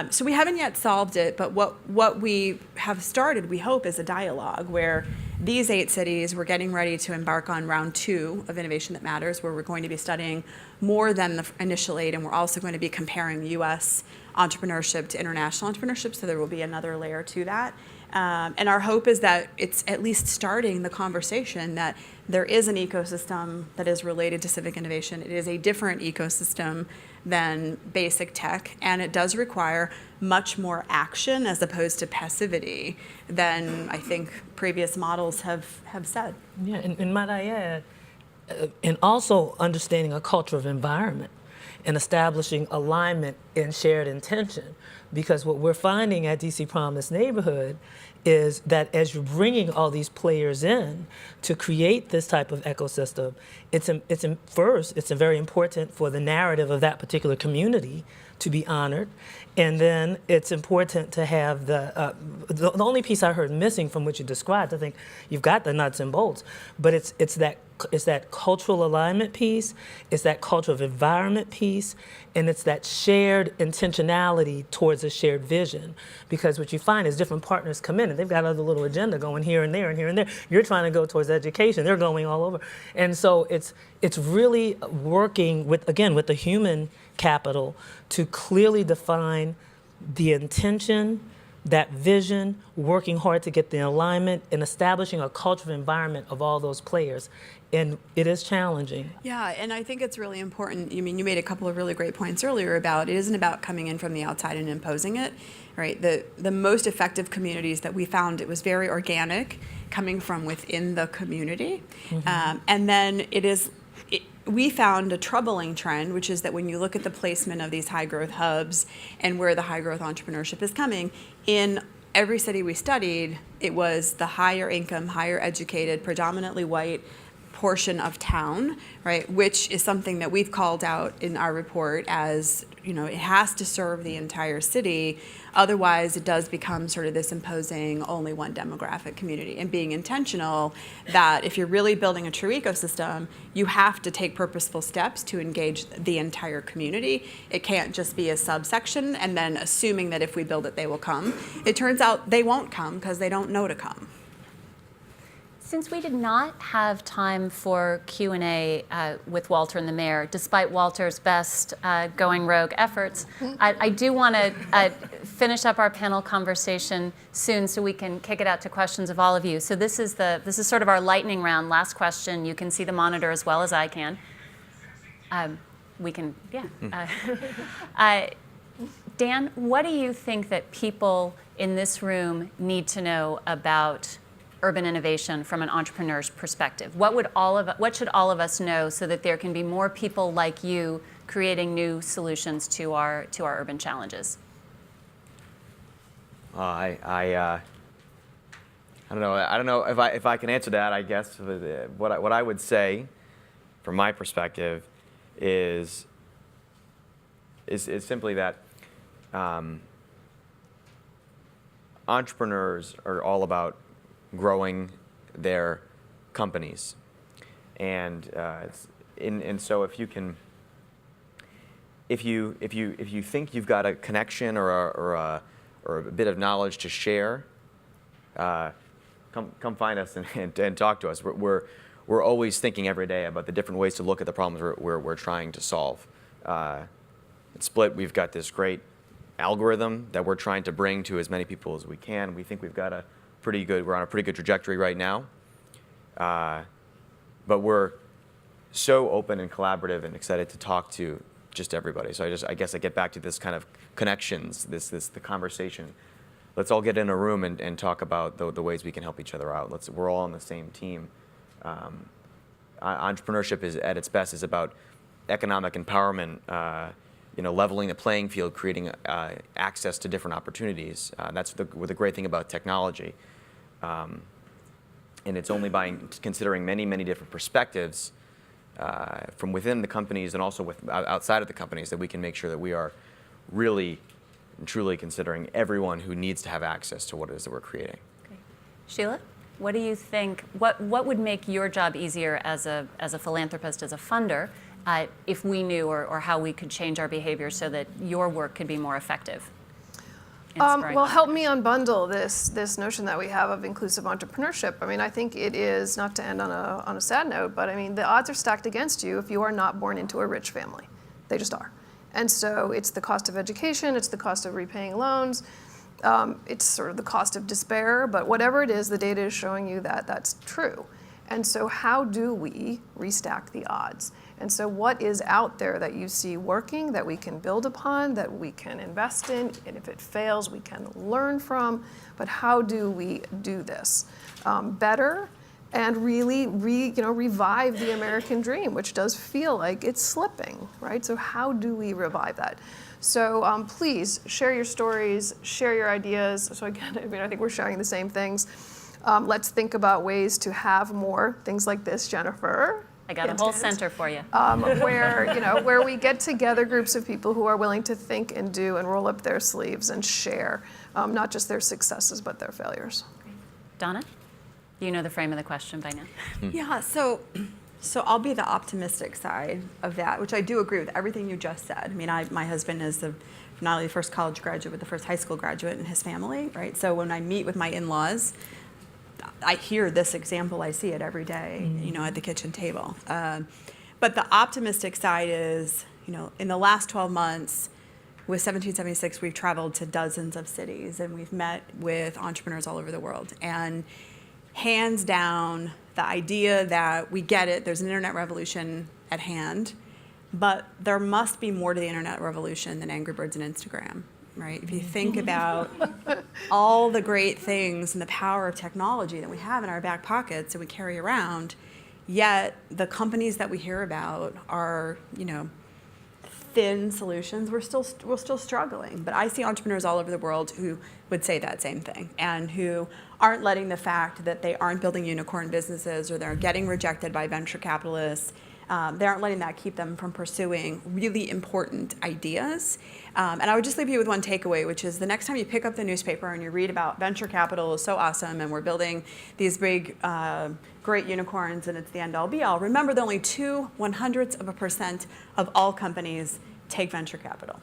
So we haven't yet solved it, but what we have started, we hope, is a dialogue where these 8 cities, we're getting ready to embark on round 2 of Innovation That Matters, where we're going to be studying more than the initial 8, and we're also going to be comparing U.S. entrepreneurship to international entrepreneurship, so there will be another layer to that. And our hope is that it's at least starting the conversation that there is an ecosystem that is related to civic innovation. It is a different ecosystem than basic tech, and it does require much more action as opposed to passivity than I think previous models have said. Yeah, and might I add, and also understanding a culture of environment and establishing alignment and shared intention. Because what we're finding at DC Promise Neighborhood is that as you're bringing all these players in to create this type of ecosystem, it's very important for the narrative of that particular community to be honored, and then it's important to have the only piece I heard missing from what you described. I think you've got the nuts and bolts, but it's that cultural alignment piece, it's that culture of environment piece, and it's that shared intentionality towards a shared vision. Because what you find is different partners come in and they've got other little agenda going here and there and here and there. You're trying to go towards education, they're going all over. And so it's really working with the human capital to clearly define the intention, that vision, working hard to get the alignment, and establishing a cultural environment of all those players. And it is challenging. Yeah, and I think it's really important. You made a couple of really great points earlier about it isn't about coming in from the outside and imposing it, right? The most effective communities that we found, it was very organic, coming from within the community. And then we found a troubling trend, which is that when you look at the placement of these high growth hubs and where the high growth entrepreneurship is coming, in every city we studied, it was the higher income, higher educated, predominantly white portion of town, right, which is something that we've called out in our report as, it has to serve the entire city. Otherwise, it does become sort of this imposing only one demographic community, and being intentional that if you're really building a true ecosystem, you have to take purposeful steps to engage the entire community. It can't just be a subsection and then assuming that if we build it, they will come. It turns out they won't come because they don't know to come. Since we did not have time for Q&A with Walter and the mayor, despite Walter's best going rogue efforts, I do want to finish up our panel conversation soon so we can kick it out to questions of all of you. So this is sort of our lightning round. Last question. You can see the monitor as well as I can. We can, yeah. Dan, what do you think that people in this room need to know about urban innovation from an entrepreneur's perspective? What should all of us know so that there can be more people like you creating new solutions to our urban challenges? I don't know. I don't know if I can answer that. I guess what I would say, from my perspective, is simply that entrepreneurs are all about growing their companies, and so if you think you've got a connection or a bit of knowledge to share, come find us and talk to us. We're always thinking every day about the different ways to look at the problems we're trying to solve. At Split, we've got this great algorithm that we're trying to bring to as many people as we can. We think we're on a pretty good trajectory right now. But we're so open and collaborative and excited to talk to just everybody. So I guess I get back to this kind of connections, the conversation. Let's all get in a room and talk about the ways we can help each other out. We're all on the same team. Entrepreneurship is at its best is about economic empowerment, leveling the playing field, creating access to different opportunities. That's the great thing about technology. And it's only by considering many, many different perspectives from within the companies and also outside of the companies that we can make sure that we are really and truly considering everyone who needs to have access to what it is that we're creating. Okay. Sheila, what do you think? What would make your job easier as a philanthropist, as a funder, if we knew or how we could change our behavior so that your work could be more effective? Well, help me unbundle this notion that we have of inclusive entrepreneurship. I mean, I think it is, not to end on a sad note, but I mean, the odds are stacked against you if you are not born into a rich family. They just are. And so it's the cost of education, it's the cost of repaying loans, it's sort of the cost of despair, but whatever it is, the data is showing you that that's true. And so how do we restack the odds? And so what is out there that you see working, that we can build upon, that we can invest in, and if it fails, we can learn from, but how do we do this better and really revive the American dream, which does feel like it's slipping, right? So how do we revive that? So please share your stories, share your ideas. So again, I think we're sharing the same things. Let's think about ways to have more things like this, Jennifer. I got a whole center for you. Where we get together groups of people who are willing to think and do and roll up their sleeves and share, not just their successes, but their failures. Donna, you know the frame of the question by now. Yeah, so I'll be the optimistic side of that, which I do agree with everything you just said. I mean, my husband is not only the first college graduate, but the first high school graduate in his family, right? So when I meet with my in-laws, I hear this example, I see it every day, at the kitchen table. But the optimistic side is, in the last 12 months, with 1776, we've traveled to dozens of cities and we've met with entrepreneurs all over the world. And hands down, the idea that we get it, there's an internet revolution at hand, but there must be more to the internet revolution than Angry Birds and Instagram, right? If you think about all the great things and the power of technology that we have in our back pockets and we carry around, yet the companies that we hear about are, thin solutions. We're still struggling. But I see entrepreneurs all over the world who would say that same thing and who aren't letting the fact that they aren't building unicorn businesses or they're getting rejected by venture capitalists, they aren't letting that keep them from pursuing really important ideas. And I would just leave you with one takeaway, which is the next time you pick up the newspaper and you read about venture capital is so awesome and we're building these big, great unicorns and it's the end all be all, remember that only 0.02% of all companies take venture capital,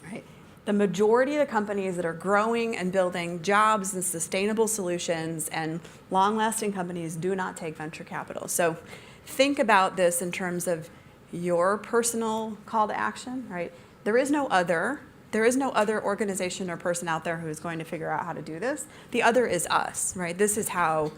right? The majority of the companies that are growing and building jobs and sustainable solutions and long-lasting companies do not take venture capital. So think about this in terms of your personal call to action, right? There is no other organization or person out there who is going to figure out how to do this. The other is us, right? This is how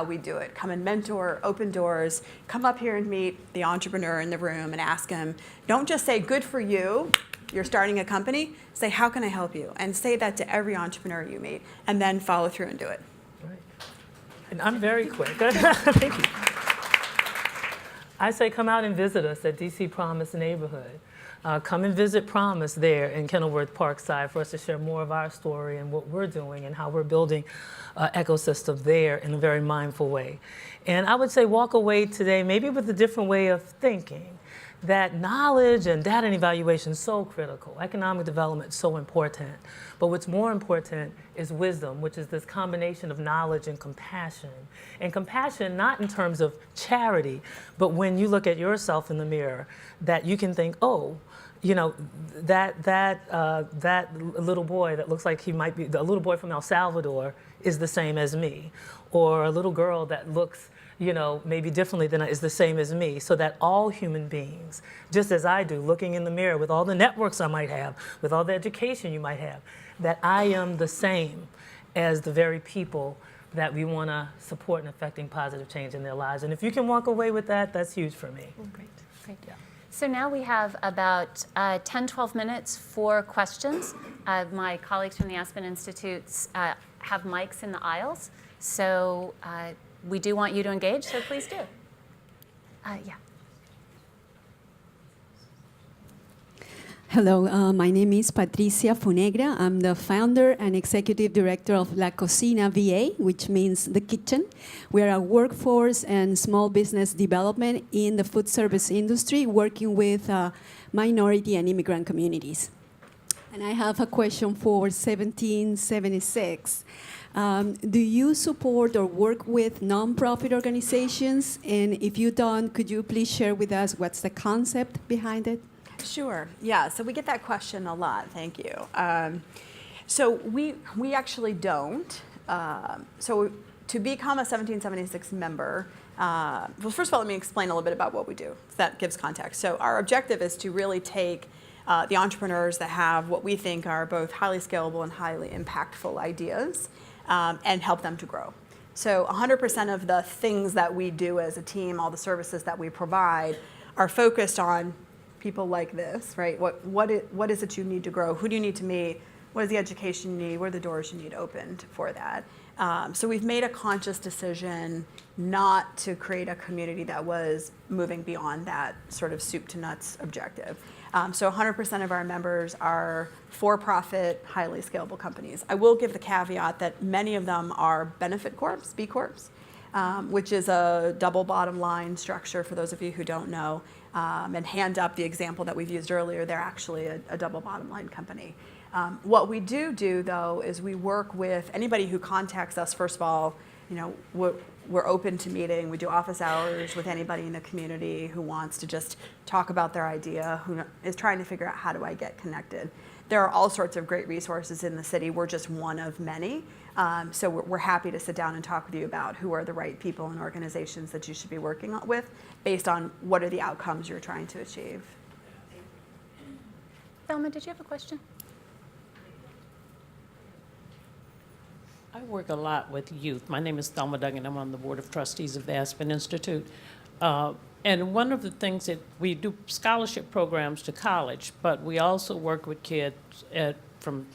we do it. Come and mentor, open doors, come up here and meet the entrepreneur in the room and ask him, don't just say, good for you, you're starting a company, say, how can I help you? And say that to every entrepreneur you meet, and then follow through and do it. Right. And I'm very quick. Thank you. I say come out and visit us at DC Promise neighborhood. Come and visit Promise there in Kenilworth Parkside for us to share more of our story and what we're doing and how we're building an ecosystem there in a very mindful way. And I would say walk away today maybe with a different way of thinking, that knowledge and data and evaluation is so critical. Economic development is so important. But what's more important is wisdom, which is this combination of knowledge and compassion. And compassion not in terms of charity, but when you look at yourself in the mirror, that you can think, oh, that little boy that looks like he might be, the little boy from El Salvador is the same as me. Or a little girl that looks maybe differently than is the same as me, so that all human beings, just as I do, looking in the mirror with all the networks I might have, with all the education you might have, that I am the same as the very people that we want to support in affecting positive change in their lives. And if you can walk away with that, that's huge for me. Great. Yeah. So now we have about 10, 12 minutes for questions. My colleagues from the Aspen Institute have mics in the aisles. So we do want you to engage, so please do. Yeah. Hello, my name is Patricia Funegra. I'm the founder and executive director of La Cocina VA, which means the kitchen. We are a workforce and small business development in the food service industry, working with minority and immigrant communities. And I have a question for 1776. Do you support or work with nonprofit organizations? And if you don't, could you please share with us what's the concept behind it? Sure. Yeah. So we get that question a lot. Thank you. So we actually don't. So to become a 1776 member, well, first of all, let me explain a little bit about what we do. So that gives context. So our objective is to really take the entrepreneurs that have what we think are both highly scalable and highly impactful ideas and help them to grow. So 100% of the things that we do as a team, all the services that we provide, are focused on people like this, right? What is it you need to grow? Who do you need to meet? What is the education you need? What are the doors you need opened for that? So we've made a conscious decision not to create a community that was moving beyond that sort of soup to nuts objective. So 100% of our members are for-profit, highly scalable companies. I will give the caveat that many of them are benefit corps, B Corps, which is a double bottom line structure for those of you who don't know. And Hand Up, the example that we've used earlier, they're actually a double bottom line company. What we do though is we work with anybody who contacts us. First of all, we're open to meeting. We do office hours with anybody in the community who wants to just talk about their idea, who is trying to figure out how do I get connected. There are all sorts of great resources in the city. We're just one of many. So we're happy to sit down and talk with you about who are the right people and organizations that you should be working with based on what are the outcomes you're trying to achieve. Thelma, did you have a question? I work a lot with youth. My name is Thelma Duggan. I'm on the Board of Trustees of the Aspen Institute. And one of the things that we do scholarship programs to college, but we also work with kids from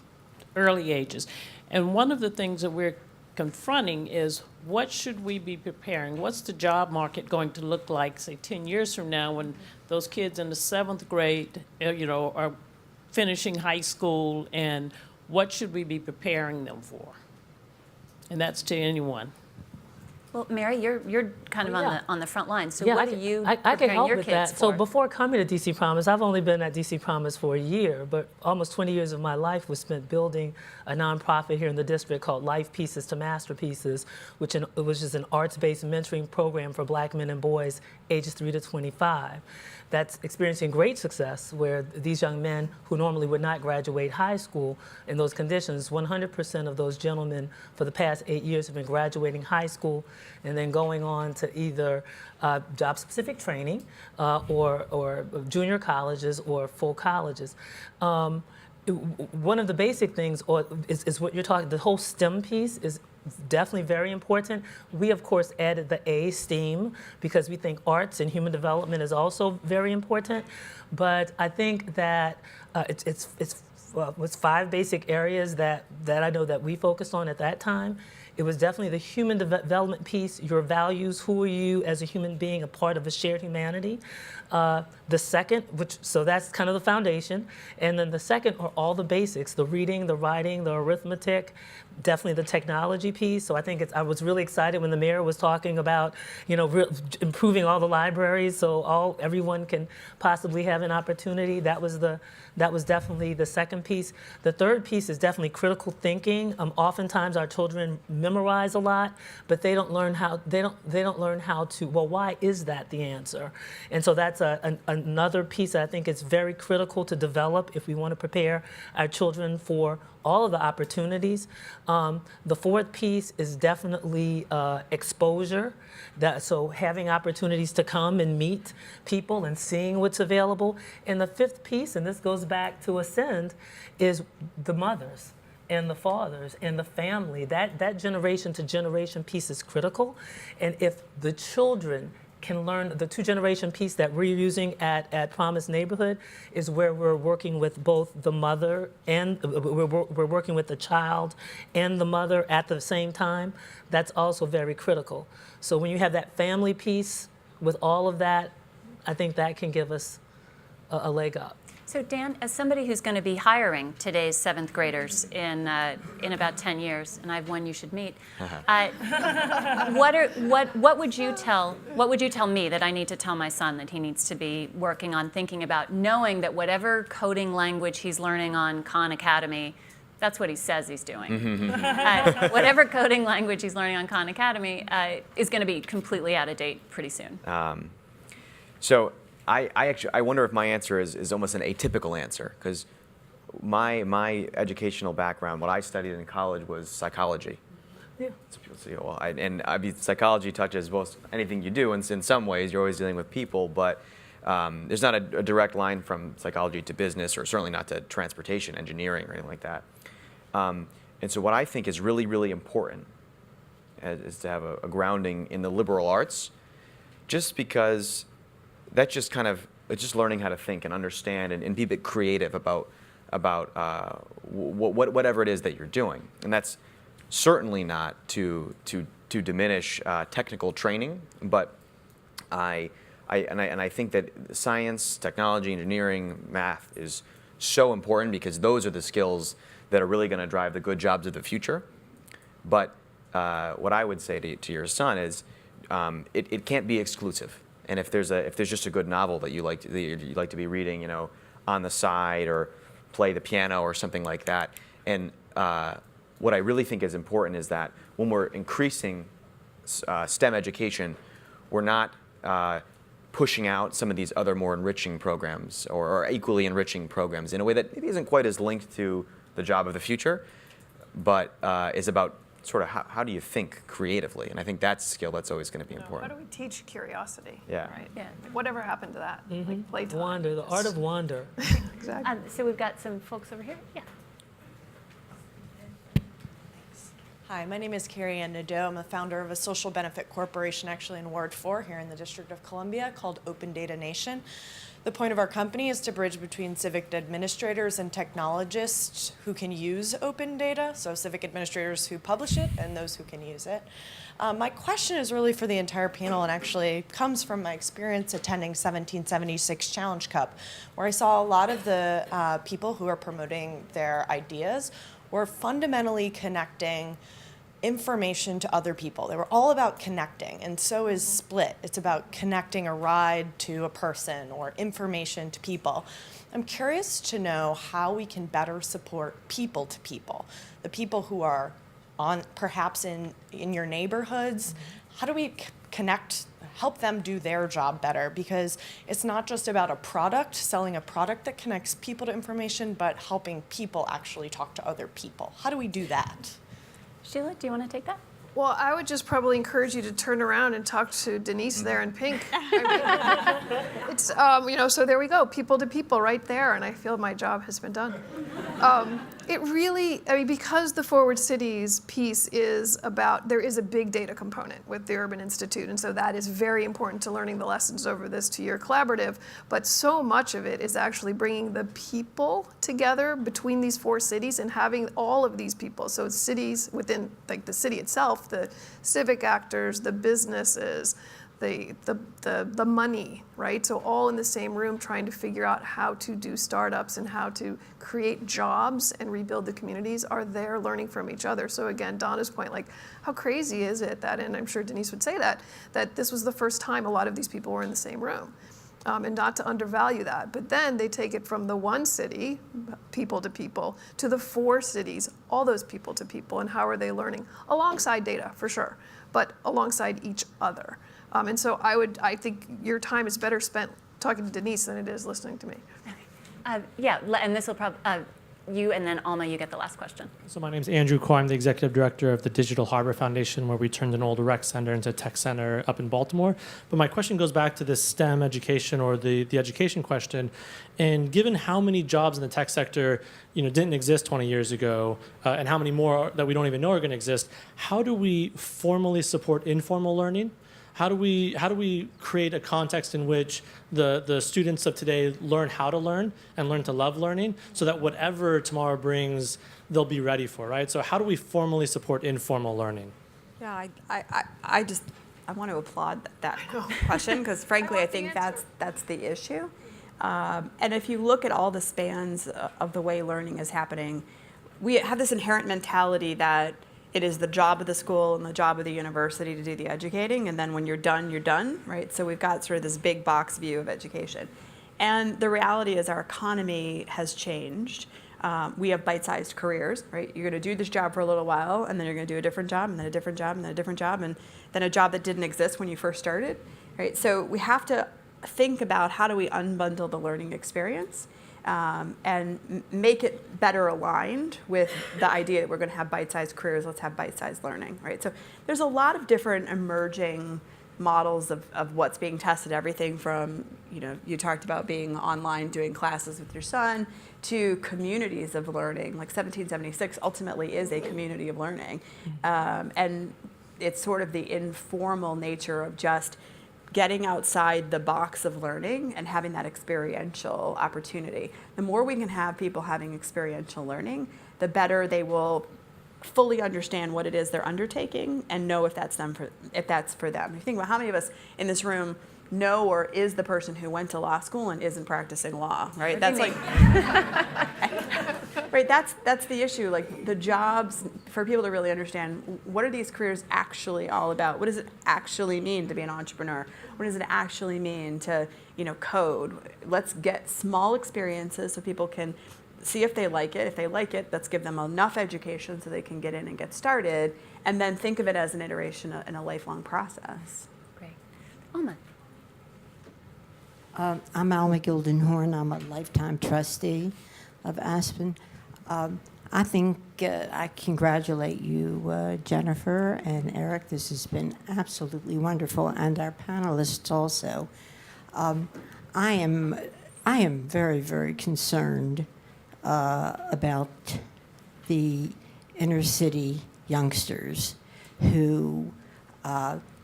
early ages. And one of the things that we're confronting is what should we be preparing? What's the job market going to look like, say, 10 years from now when those kids in the 7th grade, are finishing high school, and what should we be preparing them for? And that's to anyone. Well, Mary, you're kind of Yeah. on the front line. So Yeah, what I are can- you I can preparing help your with kids that. for? So before coming to DC Promise, I've only been at DC Promise for a year, but almost 20 years of my life was spent building a nonprofit here in the district called Life Pieces to Masterpieces, which is an arts-based mentoring program for Black men and boys ages 3 to 25. That's experiencing great success, where these young men who normally would not graduate high school in those conditions, 100% of those gentlemen for the past 8 years have been graduating high school and then going on to either job-specific training or junior colleges or full colleges. One of the basic things is what you're talking, the whole STEM piece is definitely very important. We, of course, added the A, STEAM, because we think arts and human development is also very important. But I think that it's 5 basic areas that I know that we focused on at that time. It was definitely the human development piece, your values, who are you as a human being, a part of a shared humanity. The second, so that's kind of the foundation. And then the second are all the basics, the reading, the writing, the arithmetic, definitely the technology piece. So I think I was really excited when the mayor was talking about, improving all the libraries so everyone can possibly have an opportunity. That was definitely the second piece. The third piece is definitely critical thinking. Oftentimes our children memorize a lot, but they don't learn how to, well, why is that the answer? And so that's another piece that I think is very critical to develop if we want to prepare our children for all of the opportunities. The fourth piece is definitely exposure. So having opportunities to come and meet people and seeing what's available. And the fifth piece, and this goes back to Ascend, is the mothers and the fathers and the family. That generation to generation piece is critical. And if the children can learn, the 2-generation piece that we're using at Promise Neighborhood is where we're working with both the mother and we're working with the child and the mother at the same time. That's also very critical. So when you have that family piece with all of that, I think that can give us a leg up. So Dan, as somebody who's going to be hiring today's 7th graders in about 10 years, and I have one you should meet, what would you tell me that I need to tell my son that he needs to be working on, thinking about, knowing that whatever coding language he's learning on Khan Academy, that's what he says he's doing. Whatever coding language he's learning on Khan Academy is going to be completely out of date pretty soon. So I wonder if my answer is almost an atypical answer, because my educational background, what I studied in college was psychology. Yeah. So people say, well, psychology touches most anything you do, and in some ways you're always dealing with people, but there's not a direct line from psychology to business, or certainly not to transportation, engineering, or anything like that. And so what I think is really, really important is to have a grounding in the liberal arts, just because that's just it's just learning how to think and understand and be a bit creative about whatever it is that you're doing. And that's certainly not to diminish technical training, but I think that science, technology, engineering, math is so important, because those are the skills that are really going to drive the good jobs of the future. But what I would say to your son is it can't be exclusive. And if there's just a good novel that you like to be reading, on the side, or play the piano or something like that. And what I really think is important is that when we're increasing STEM education, we're not pushing out some of these other more enriching programs or equally enriching programs in a way that maybe isn't quite as linked to the job of the future, but is about sort of how do you think creatively? And I think that's a skill that's always going to be How important. do we teach curiosity? Yeah. Right? Yeah. Whatever happened to that? Like playtime. Wonder, the art of wonder. Exactly. So we've got some folks over here. Yeah. Hi, my name is Carrie Ann Nadeau. I'm the founder of a social benefit corporation actually in Ward 4 here in the District of Columbia called Open Data Nation. The point of our company is to bridge between civic administrators and technologists who can use open data, so civic administrators who publish it and those who can use it. My question is really for the entire panel and actually comes from my experience attending 1776 Challenge Cup, where I saw a lot of the people who are promoting their ideas were fundamentally connecting information to other people. They were all about connecting, and so is Split. It's about connecting a ride to a person or information to people. I'm curious to know how we can better support people to people, the people who are on perhaps in your neighborhoods. How do we connect, help them do their job better? Because it's not just about a product, selling a product that connects people to information, but helping people actually talk to other people. How do we do that? Sheila, do you want to take that? Well, I would just probably encourage you to turn around and talk to Denise there in pink. I mean, it's, so there we go, people to people right there, and I feel my job has been done. It really, because the Forward Cities piece is about, there is a big data component with the Urban Institute, and so that is very important to learning the lessons over this 2-year collaborative, but so much of it is actually bringing the people together between these 4 cities and having all of these people, so cities within like the city itself, the civic actors, the businesses, the money, right? So all in the same room trying to figure out how to do startups and how to create jobs and rebuild the communities are there learning from each other. So again, Donna's point, like how crazy is it that, and I'm sure Denise would say that this was the first time a lot of these people were in the same room. And not to undervalue that, but then they take it from the 1 city, people to people, to the 4 cities, all those people to people, and how are they learning? Alongside data, for sure, but alongside each other. And so I think your time is better spent talking to Denise than it is listening to me. Yeah, and this will probably, you and then Alma, you get the last question. So my name is Andrew Coy. I'm the executive director of the Digital Harbor Foundation, where we turned an old rec center into a tech center up in Baltimore. But my question goes back to this STEM education or the education question. And given how many jobs in the tech sector didn't exist 20 years ago, and how many more that we don't even know are going to exist, how do we formally support informal learning? How do we create a context in which the students of today learn how to learn and learn to love learning so that whatever tomorrow brings, they'll be ready for, right? So how do we formally support informal learning? Yeah, I want to applaud that question because frankly I think that's the issue. And if you look at all the spans of the way learning is happening, we have this inherent mentality that it is the job of the school and the job of the university to do the educating, and then when you're done, right? So we've got sort of this big box view of education. And the reality is our economy has changed. We have bite-sized careers, right? You're going to do this job for a little while, and then you're going to do a different job, and then a different job, and then a different job, and then a job that didn't exist when you first started, right? So we have to think about how do we unbundle the learning experience and make it better aligned with the idea that we're going to have bite-sized careers, let's have bite-sized learning, right? So there's a lot of different emerging models of what's being tested, everything from, you talked about being online doing classes with your son, to communities of learning. Like 1776 ultimately is a community of learning. And it's sort of the informal nature of just getting outside the box of learning and having that experiential opportunity. The more we can have people having experiential learning, the better they will fully understand what it is they're undertaking and know if that's for them. You think about how many of us in this room know or is the person who went to law school and isn't practicing law, right? That's like, right, that's the issue. Like the jobs, for people to really understand, what are these careers actually all about? What does it actually mean to be an entrepreneur? What does it actually mean to, code? Let's get small experiences so people can see if they like it. If they like it, let's give them enough education so they can get in and get started, and then think of it as an iteration and a lifelong process. Great. Alma. I'm Alma Gildenhorn. I'm a lifetime trustee of Aspen. I think I congratulate you, Jennifer and Eric. This has been absolutely wonderful, and our panelists also. I am very, very concerned about the inner city youngsters who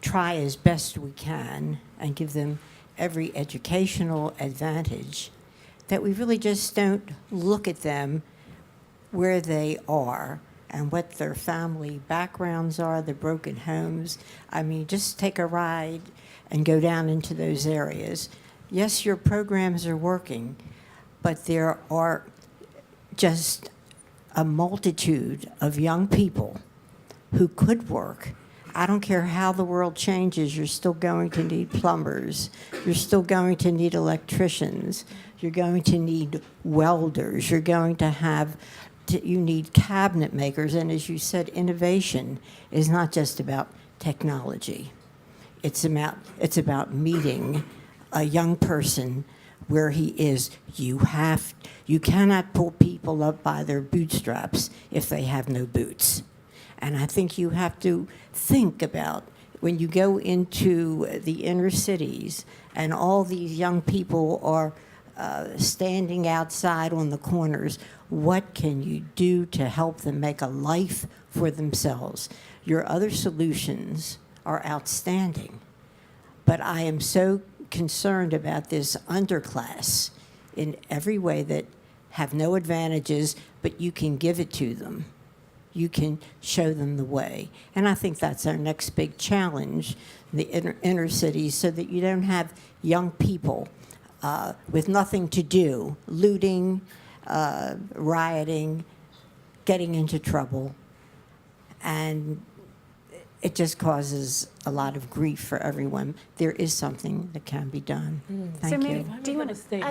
try as best we can and give them every educational advantage, that we really just don't look at them where they are and what their family backgrounds are, the broken homes. I mean, just take a ride and go down into those areas. Yes, your programs are working, but there are just a multitude of young people who could work. I don't care how the world changes, you're still going to need plumbers. You're still going to need electricians. You're going to need welders. You're going to have, you need cabinet makers. And as you said, innovation is not just about technology. It's about meeting a young person where he is. You cannot pull people up by their bootstraps if they have no boots. And I think you have to think about when you go into the inner cities and all these young people are standing outside on the corners, what can you do to help them make a life for themselves? Your other solutions are outstanding, but I am so concerned about this underclass in every way that have no advantages, but you can give it to them. You can show them the way. And I think that's our next big challenge, the inner cities, so that you don't have young people with nothing to do, looting, rioting, getting into trouble. And it just causes a lot of grief for everyone. There is something that can be done. Thank you. Do you want to state,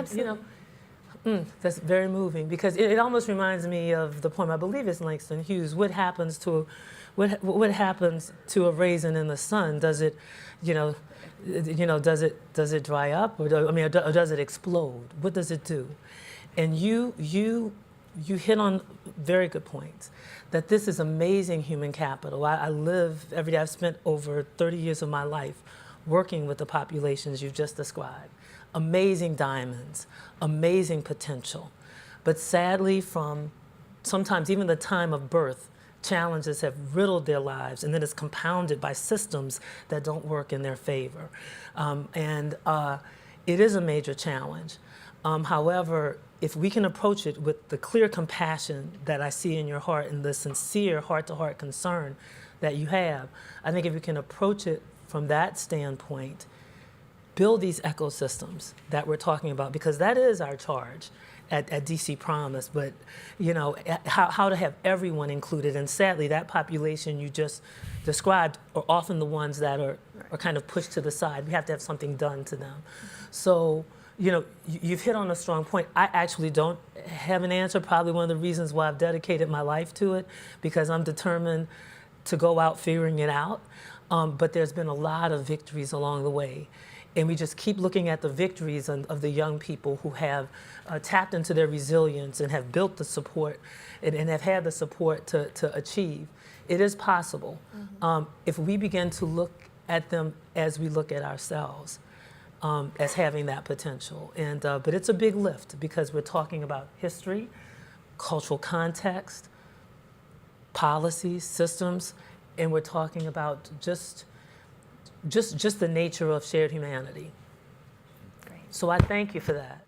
that's very moving, because it almost reminds me of the poem, I believe it's Langston Hughes, what happens to a raisin in the sun? Does it, does it dry up, or does it explode? What does it do? And you hit on very good points, that this is amazing human capital. I live every day. I've spent over 30 years of my life working with the populations you've just described. Amazing diamonds, amazing potential. But sadly, from sometimes even the time of birth, challenges have riddled their lives, and then it's compounded by systems that don't work in their favor. It is a major challenge. However, if we can approach it with the clear compassion that I see in your heart and the sincere heart-to-heart concern that you have, I think if we can approach it from that standpoint, build these ecosystems that we're talking about, because that is our charge at DC Promise, but how to have everyone included. And sadly, that population you just described are often the ones that are kind of pushed to the side. We have to have something done to them. So, you've hit on a strong point. I actually don't have an answer, probably one of the reasons why I've dedicated my life to it, because I'm determined to go out figuring it out. But there's been a lot of victories along the way. And we just keep looking at the victories of the young people who have tapped into their resilience and have built the support and have had the support to achieve. It is possible if we begin to look at them as we look at ourselves, as having that potential. But it's a big lift, because we're talking about history, cultural context, policies, systems, and we're talking about just the nature of shared humanity. Great. So I thank you for that.